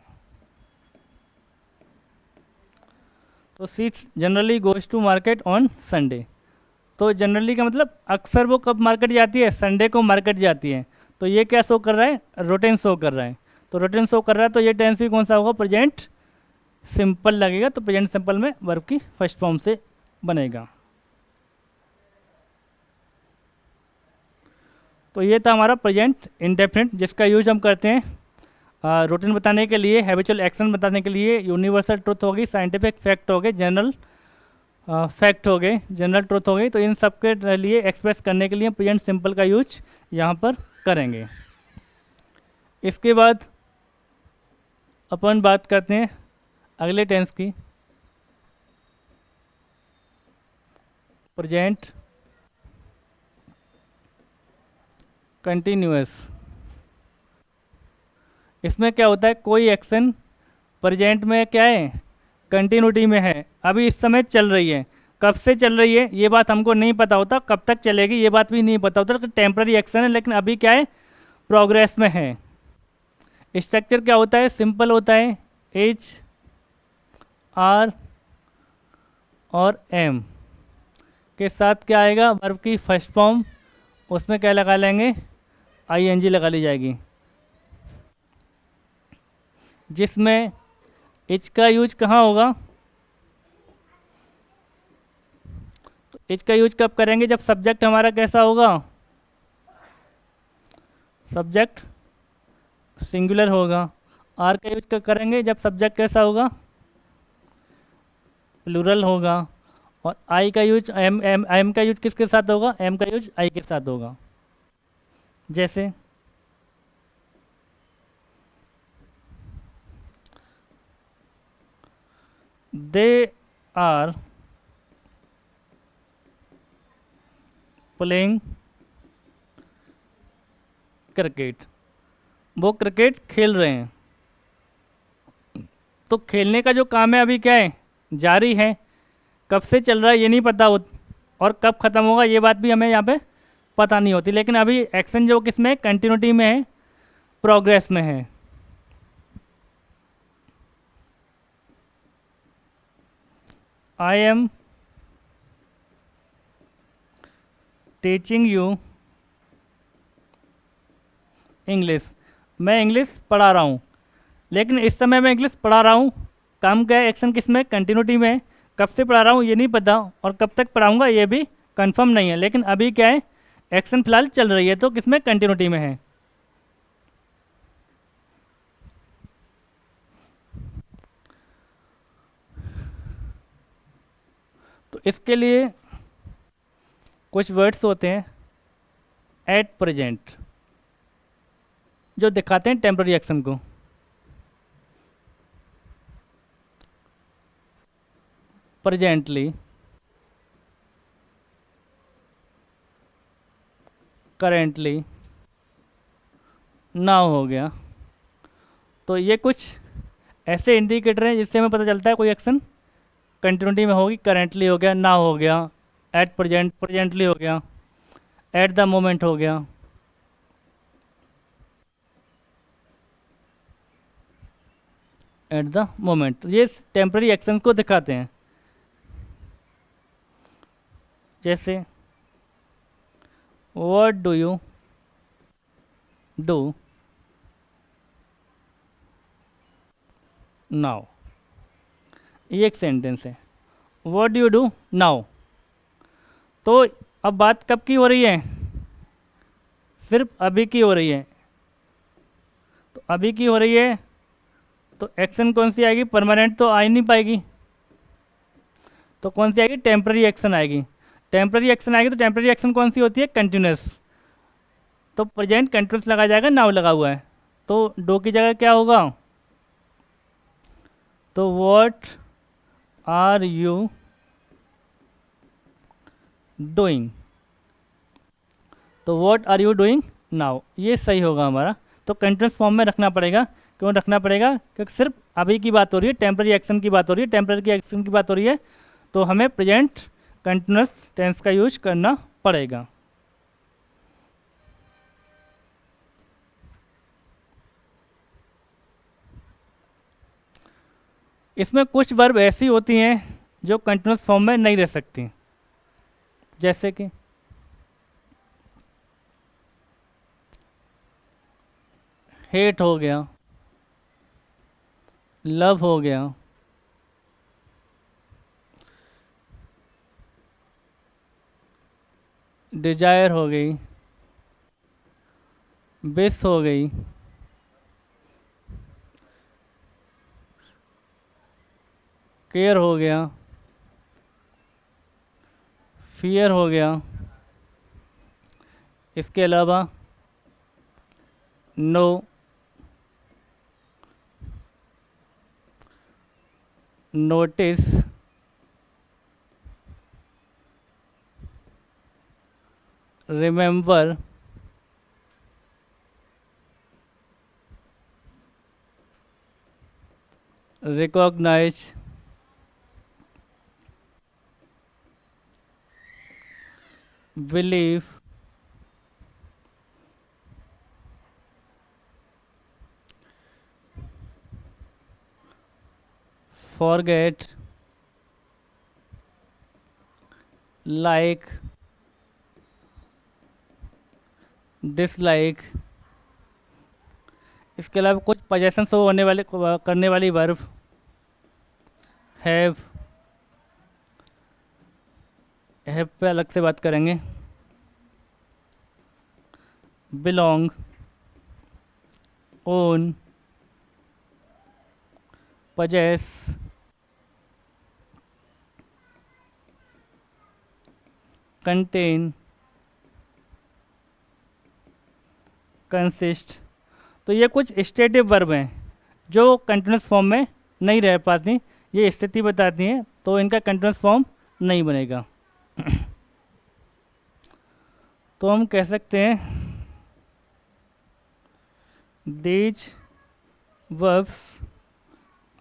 तो she generally goes to market on Sunday. तो जनरली का मतलब अक्सर वो कब मार्केट जाती है? संडे को मार्केट जाती है। तो ये क्या शो कर रहा है? रूटीन शो कर रहा है। तो रूटीन शो कर रहा है तो ये टेंस भी कौन सा होगा? प्रेजेंट सिंपल लगेगा। तो प्रेजेंट सिंपल में वर्ब की फर्स्ट फॉर्म से बनेगा। तो ये था हमारा प्रेजेंट इंडेफिनिट, जिसका यूज हम करते हैं रूटीन बताने के लिए, हैबिचुअल एक्शन बताने के लिए। यूनिवर्सल ट्रुथ होगी, साइंटिफिक फैक्ट हो गए, जनरल फैक्ट हो गए, जनरल ट्रुथ हो गई। तो इन सब के लिए एक्सप्रेस करने के लिए प्रेजेंट सिंपल का यूज यहाँ पर करेंगे। इसके बाद अपन बात करते हैं अगले टेंस की, प्रेजेंट कंटिन्यूअस। इसमें क्या होता है? कोई एक्शन प्रेजेंट में क्या है? कंटिन्यूटी में है, अभी इस समय चल रही है। कब से चल रही है ये बात हमको नहीं पता होता, कब तक चलेगी ये बात भी नहीं पता होता, तो टेम्पररी एक्शन है, लेकिन अभी क्या है, प्रोग्रेस में है। स्ट्रक्चर क्या होता है, सिंपल होता है, एच आर और एम के साथ क्या आएगा, वर्ब की फर्स्ट फॉर्म, उसमें क्या लगा लेंगे, आई एन जी लगा ली जाएगी, जिसमें इच का यूज कहाँ होगा, तो इच का यूज कब करेंगे, जब सब्जेक्ट हमारा कैसा होगा, सब्जेक्ट सिंगुलर होगा। आर का यूज कब करेंगे, जब सब्जेक्ट कैसा होगा, प्लूरल होगा। और आई का यूज, एम का यूज किसके साथ होगा, एम का यूज आई के साथ होगा। जैसे दे आर प्लेइंग क्रिकेट, वो क्रिकेट खेल रहे हैं। तो खेलने का जो काम है अभी क्या है, जारी है, कब से चल रहा है ये नहीं पता हो, और कब ख़त्म होगा ये बात भी हमें यहाँ पे पता नहीं होती, लेकिन अभी एक्शन जो किस में है, कंटिन्यूटी में है, प्रोग्रेस में है। I am teaching you English, मैं इंग्लिश पढ़ा रहा हूँ, लेकिन इस समय मैं इंग्लिश पढ़ा रहा हूँ, काम क्या है, एक्शन किस में, कंटिन्यूटी में है, कब से पढ़ा रहा हूँ ये नहीं पता, और कब तक पढ़ाऊँगा ये भी कंफर्म नहीं है, लेकिन अभी क्या है, एक्शन फिलहाल चल रही है, तो किस में, कंटिन्यूटी में है। तो इसके लिए कुछ वर्ड्स होते हैं एट प्रेजेंट, जो दिखाते हैं टेम्पररी एक्शन को। प्रेजेंटली, करेंटली, नाउ हो गया। तो ये कुछ ऐसे इंडिकेटर हैं जिससे हमें पता चलता है कोई एक्शन कंटिन्यूटी में होगी। करेंटली हो गया, नाउ हो गया, एट प्रेजेंट, प्रेजेंटली हो गया, एट द मोमेंट हो गया। एट द मोमेंट, ये टेम्पररी एक्शन को दिखाते हैं। जैसे what do you do now, ये एक सेंटेंस है, what do you do now. तो अब बात कब की हो रही है, सिर्फ अभी की हो रही है, तो अभी की हो रही है, तो एक्शन कौन सी आएगी, परमानेंट तो आ ही नहीं पाएगी, तो कौन सी आएगी, टेम्पररी एक्शन आएगी। टेम्पररी एक्शन आएगी तो टेम्पररी एक्शन कौन सी होती है, कंटिन्यूस, तो प्रेजेंट कंटिन्यूस लगाया जाएगा, नाउ लगा हुआ है, तो डू की जगह क्या होगा, तो व्हाट आर यू डूइंग, तो what are you doing now, ये सही होगा हमारा। तो कंटिन्यूस फॉर्म में रखना पड़ेगा, क्यों रखना पड़ेगा, क्योंकि सिर्फ अभी की बात हो रही है, टेम्पररी एक्शन की बात हो रही है, टेम्पररी की एक्शन की बात हो रही है, तो हमें प्रेजेंट कंटिन्यूस टेंस का यूज करना पड़ेगा। इसमें कुछ वर्ब ऐसी होती हैं जो कंटिन्यूस फॉर्म में नहीं रह सकती, जैसे कि हेट हो गया, लव हो गया, डिजायर हो गई, विश हो गई, केयर हो गया, फियर हो गया, इसके अलावा know, notice, remember, recognise, believe, forget, like, dislike। इसके अलावा कुछ पोजेशन शो होने वाले करने वाली वर्ब, हैव पे अलग से बात करेंगे। Belong, own, possess, contain, consist. तो ये कुछ स्टेटिव वर्ब हैं जो कंटिन्यूस फॉर्म में नहीं रह पाती, ये स्थिति बताती हैं, तो इनका कंटिन्यूस फॉर्म नहीं बनेगा। तो हम कह सकते हैं these verbs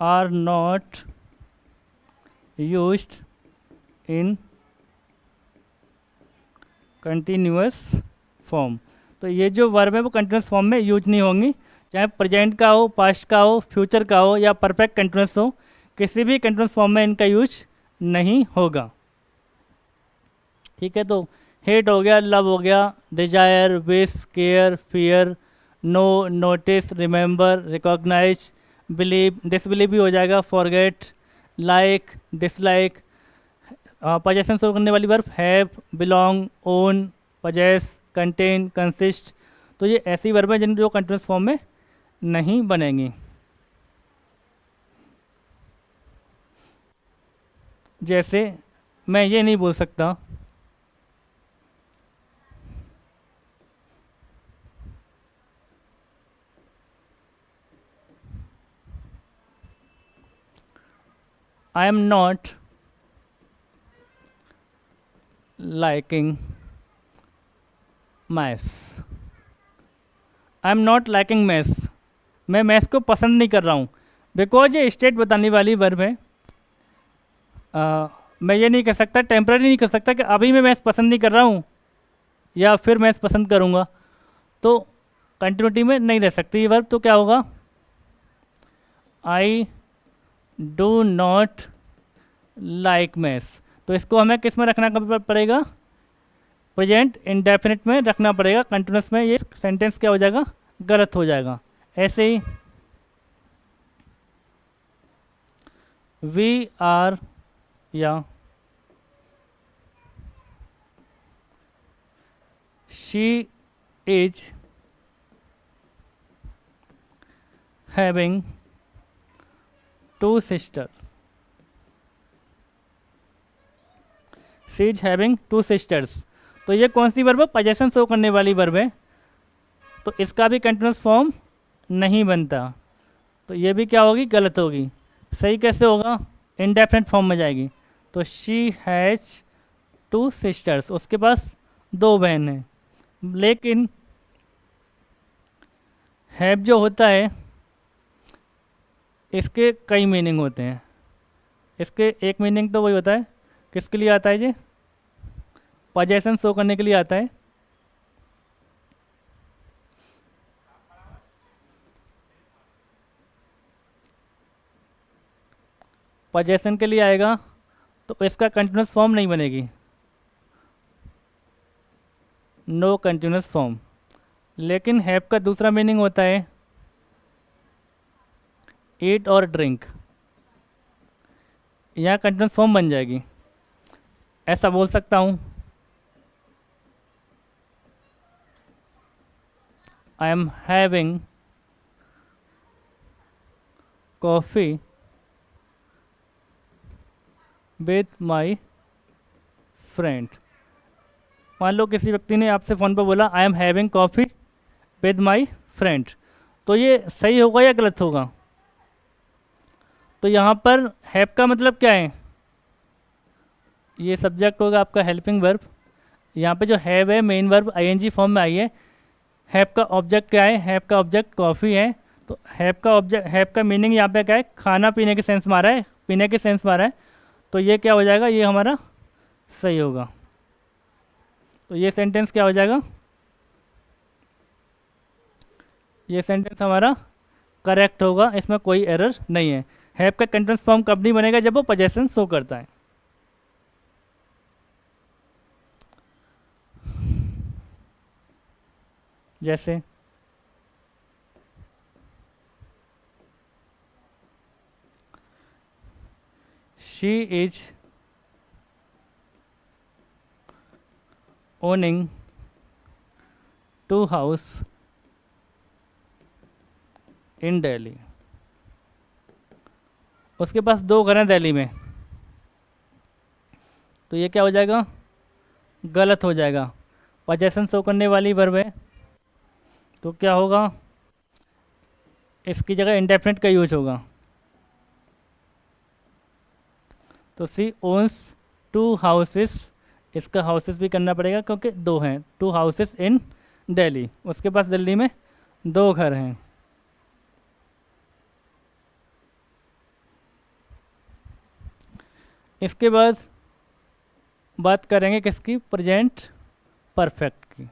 are not used in continuous form। तो ये जो वर्ब है वो कंटिन्यूस फॉर्म में यूज नहीं होंगी, चाहे प्रेजेंट का हो, पास्ट का हो, फ्यूचर का हो या परफेक्ट कंटिन्यूस हो, किसी भी कंटिन्यूस फॉर्म में इनका यूज नहीं होगा। ठीक है, तो हेट हो गया, लव हो गया, desire, wish, care, fear, know, notice, remember, recognise, believe, disbelieve भी हो जाएगा, forget, like, dislike. Possession show करने वाली verb have, belong, own, possess, contain, consist. तो ये ऐसी वर्ब है जिन जो कंटिन्यूस फॉर्म में नहीं बनेंगी। जैसे मैं ये नहीं बोल सकता I am not liking maths. I am not liking maths, मैं मैथ्स को पसंद नहीं कर रहा हूँ, बिकॉज ये स्टेट बताने वाली वर्ब है। मैं ये नहीं कह सकता, टेम्पररी नहीं कह सकता कि अभी मैं मैथ्स पसंद नहीं कर रहा हूँ या फिर मैथ्स पसंद करूँगा, तो कंटिन्यूटी में नहीं रह सकती ये वर्ब। तो क्या होगा, I do not like maths. तो इसको हमें किस में रखना पड़ेगा, प्रेजेंट इंडेफिनिट में रखना पड़ेगा, कंटिन्यूस में ये सेंटेंस क्या हो जाएगा, गलत हो जाएगा। ऐसे ही वी आर या she is having two sisters, she is having two sisters. तो ये कौन सी वर्ब है, पोजेशन शो करने वाली वर्ब है, तो इसका भी कंटिन्यूस फॉर्म नहीं बनता, तो ये भी क्या होगी, गलत होगी। सही कैसे होगा, इंडेफिनिट फॉर्म में जाएगी। तो शी हैज टू सिस्टर्स, उसके पास दो बहन हैं। लेकिन हैव जो होता है इसके कई मीनिंग होते हैं। इसके एक मीनिंग तो वही होता है, किसके लिए आता है जी, पोजेशन शो करने के लिए आता है। पोजेशन के लिए आएगा तो इसका कंटिन्यूस फॉर्म नहीं बनेगी, नो कंटिन्यूस फॉर्म। लेकिन हैव का दूसरा मीनिंग होता है ईट और ड्रिंक, यहाँ कंटिन्यूस फॉर्म बन जाएगी। ऐसा बोल सकता हूँ, I am having coffee with my friend. मान लो किसी व्यक्ति ने आपसे फ़ोन पर बोला I am having coffee with my friend, तो ये सही होगा या गलत होगा। तो यहाँ पर हैव का मतलब क्या है, ये सब्जेक्ट होगा आपका हेल्पिंग वर्ब। यहाँ पे जो हैव है मेन वर्ब आईएनजी फॉर्म में आई है। हैव का ऑब्जेक्ट क्या है, हैव का ऑब्जेक्ट कॉफ़ी है, तो हैव का ऑब्जेक्ट, हैव का मीनिंग यहाँ पे क्या है, खाना पीने के सेंस में आ रहा है, पीने के सेंस में आ रहा है, तो ये क्या हो जाएगा, ये हमारा सही होगा। तो ये सेंटेंस क्या हो जाएगा, ये सेंटेंस हमारा करेक्ट होगा, इसमें कोई एरर नहीं है। हैव का कंटीन्यूअस फॉर्म कब नहीं बनेगा, जब वो पोजेशन शो करता है। जैसे she is owning 2 house in Delhi, उसके पास 2 घर हैं दिल्ली में, तो ये क्या हो जाएगा, गलत हो जाएगा। पोजेशन शो करने वाली वर्ब है, तो क्या होगा, इसकी जगह इंडेफिनिट का यूज होगा। तो सी ओन्स 2 हाउसेस, इसका हाउसेस भी करना पड़ेगा क्योंकि 2 हैं, 2 हाउसेस इन दिल्ली, उसके पास दिल्ली में 2 घर हैं। इसके बाद बात करेंगे किसकी, प्रेजेंट परफेक्ट की।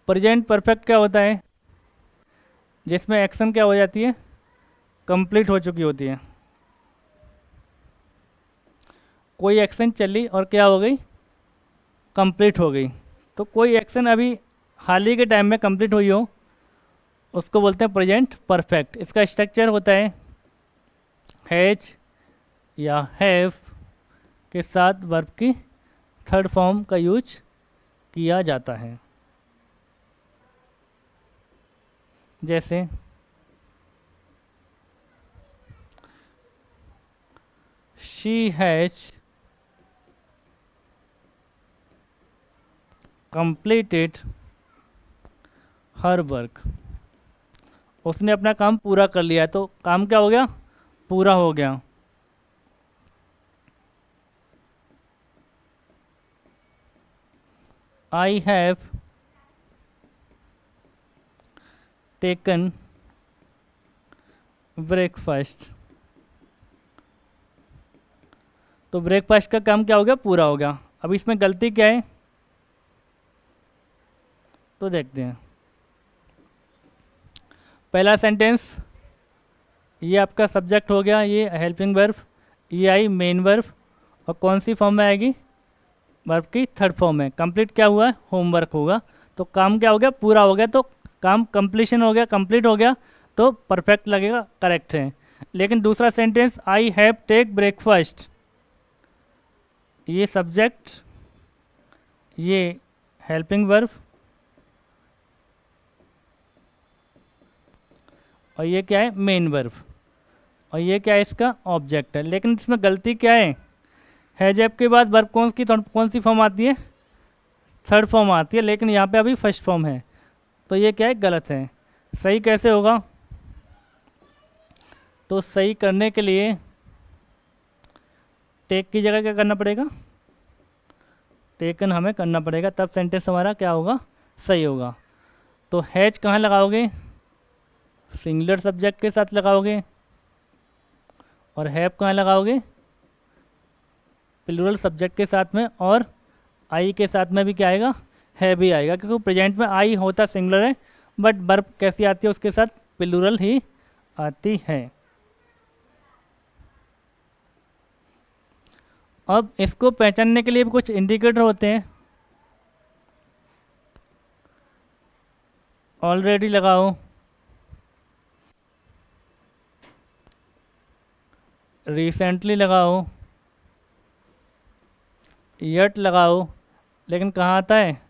प्रेजेंट परफेक्ट क्या होता है, जिसमें एक्शन क्या हो जाती है, कंप्लीट हो चुकी होती है। कोई एक्शन चली और क्या हो गई, कंप्लीट हो गई। तो कोई एक्शन अभी हाल ही के टाइम में कंप्लीट हुई हो, उसको बोलते हैं प्रेजेंट परफेक्ट। इसका स्ट्रक्चर होता है हैज या हैव के साथ वर्ब की थर्ड फॉर्म का यूज किया जाता है। जैसे she has completed her work, उसने अपना काम पूरा कर लिया है, तो काम क्या हो गया, पूरा हो गया। आई हैव टेकन ब्रेकफास्ट, तो ब्रेकफास्ट का काम क्या हो गया, पूरा हो गया। अब इसमें गलती क्या है, तो देखते हैं। पहला सेंटेंस, ये आपका सब्जेक्ट हो गया, ये हेल्पिंग वर्ब, ये आई मेन वर्ब, और कौन सी फॉर्म में आएगी, वर्ब की थर्ड फॉर्म में। कंप्लीट क्या हुआ है, होमवर्क होगा, तो काम क्या हो गया, पूरा हो गया, तो काम कंप्लीशन हो गया, कंप्लीट हो गया, तो परफेक्ट लगेगा, करेक्ट है। लेकिन दूसरा sentence, I have take breakfast, ये सब्जेक्ट, ये हेल्पिंग वर्ब, और ये क्या है, मेन वर्ब, और ये क्या है, इसका ऑब्जेक्ट है। लेकिन इसमें गलती क्या है, हैजैब के बाद वर्ब कौन सी फॉर्म आती है, थर्ड फॉर्म आती है, लेकिन यहाँ पे अभी फर्स्ट फॉर्म है, तो ये क्या है, गलत है। सही कैसे होगा, तो सही करने के लिए टेक की जगह क्या करना पड़ेगा, टेकन हमें करना पड़ेगा, तब सेंटेंस हमारा क्या होगा, सही होगा। तो हैज कहाँ लगाओगे, सिंगुलर सब्जेक्ट के साथ लगाओगे, और हैव कहाँ लगाओगे, प्लूरल सब्जेक्ट के साथ में, और आई के साथ में भी क्या आएगा, है भी आएगा, क्योंकि प्रेजेंट में आई होता सिंगुलर है, बट वर्ब कैसी आती है, उसके साथ प्लूरल ही आती है। अब इसको पहचानने के लिए भी कुछ इंडिकेटर होते हैं, ऑलरेडी लगाओ, रिसेंटली लगाओ, यट लगाओ, लेकिन कहाँ आता है,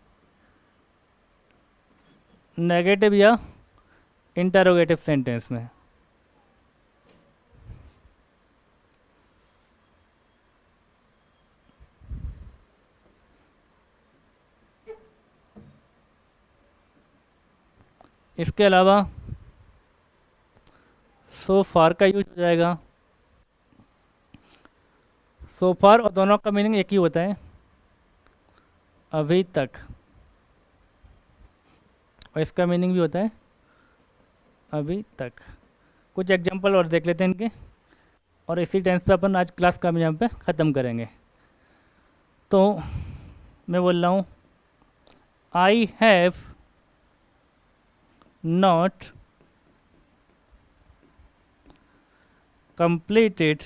नेगेटिव या इंटरोगेटिव सेंटेंस में। इसके अलावा सो फार का यूज हो जाएगा। सो फार और दोनों का मीनिंग एक ही होता है, अभी तक, और इसका मीनिंग भी होता है अभी तक। कुछ एग्जांपल और देख लेते हैं इनके। और इसी टेंस पे अपन आज क्लास का यहाँ पे ख़त्म करेंगे। तो मैं बोल रहा हूँ I have not completed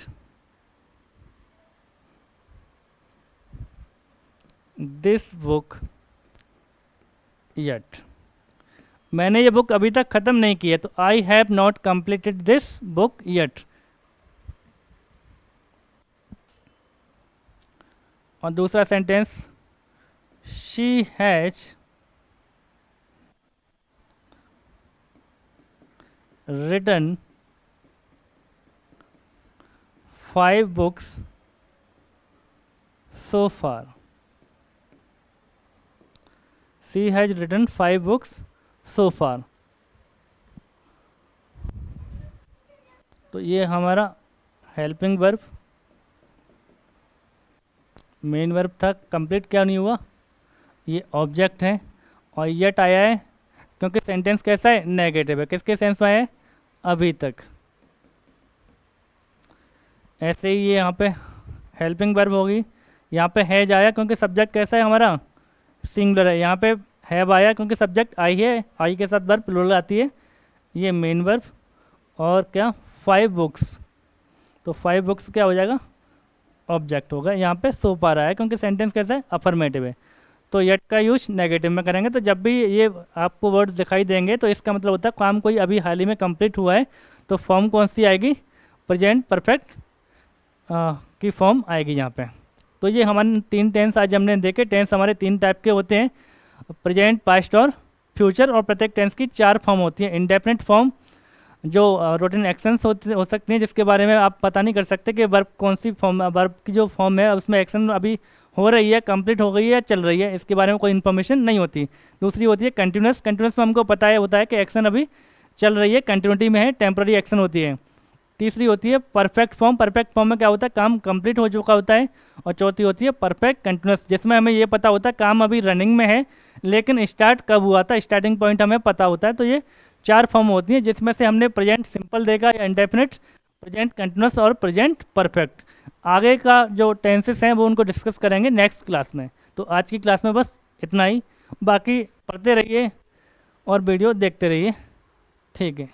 this book yet। मैंने ये बुक अभी तक ख़त्म नहीं की है, तो I have not completed this book yet। और दूसरा sentence she has written 5 books so far। She has written 5 books so far। तो ये हमारा हेल्पिंग वर्ब, मेन वर्ब था, कंप्लीट क्या नहीं हुआ, ये ऑब्जेक्ट है। और येट आया है क्योंकि सेंटेंस कैसा है, नेगेटिव है। किसके सेंस में है, अभी तक। ऐसे ही ये यहाँ पे हेल्पिंग वर्ब होगी, यहाँ पे हैज आया क्योंकि सब्जेक्ट कैसा है हमारा, सिंगुलर है। यहाँ पे हैव आया क्योंकि सब्जेक्ट आई है, आई के साथ वर्ब प्लूरल आती है, ये मेन वर्ब। और क्या, 5 बुक्स, तो 5 बुक्स क्या हो जाएगा, ऑब्जेक्ट होगा। यहाँ पे सो पा रहा है क्योंकि सेंटेंस कैसा है, अफर्मेटिव है। तो येट का यूज नेगेटिव में करेंगे। तो जब भी ये आपको वर्ड्स दिखाई देंगे तो इसका मतलब होता है काम कोई अभी हाल ही में कंप्लीट हुआ है। तो फॉर्म कौन सी आएगी, प्रेजेंट परफेक्ट की फॉर्म आएगी यहाँ पे। तो ये हमारे 3 टेंस आज हमने देखे। टेंस हमारे 3 टाइप के होते हैं, प्रेजेंट, पास्ट और फ्यूचर। और प्रत्येक टेंस की 4 फॉर्म होती हैं। इंडेफिनिट फॉर्म जो रूटीन एक्शंस हो सकती हैं, जिसके बारे में आप पता नहीं कर सकते कि वर्ब कौन सी फॉर्म, वर्ब की जो फॉर्म है उसमें एक्शन अभी हो रही है, कंप्लीट हो गई है, चल रही है, इसके बारे में कोई इन्फॉर्मेशन नहीं होती। दूसरी होती है कंटिन्यूस। कंटिन्यूस में हमको पता है होता है कि एक्शन अभी चल रही है, कंटिन्यूटी में है, टेम्पररी एक्शन होती है। तीसरी होती है परफेक्ट फॉर्म। परफेक्ट फॉर्म में क्या होता है, काम कंप्लीट हो चुका होता है। और चौथी होती है परफेक्ट कंटिन्यूस, जिसमें हमें ये पता होता है काम अभी रनिंग में है लेकिन स्टार्ट कब हुआ था, स्टार्टिंग पॉइंट हमें पता होता है। तो ये 4 फॉर्म होती हैं, जिसमें से हमने प्रेजेंट सिंपल देखा या इंडेफिनिट, प्रेजेंट कंटिन्यूस और प्रेजेंट परफेक्ट। आगे का जो टेंसेस हैं वो उनको डिस्कस करेंगे नेक्स्ट क्लास में। तो आज की क्लास में बस इतना ही, बाकी पढ़ते रहिए और वीडियो देखते रहिए। ठीक है।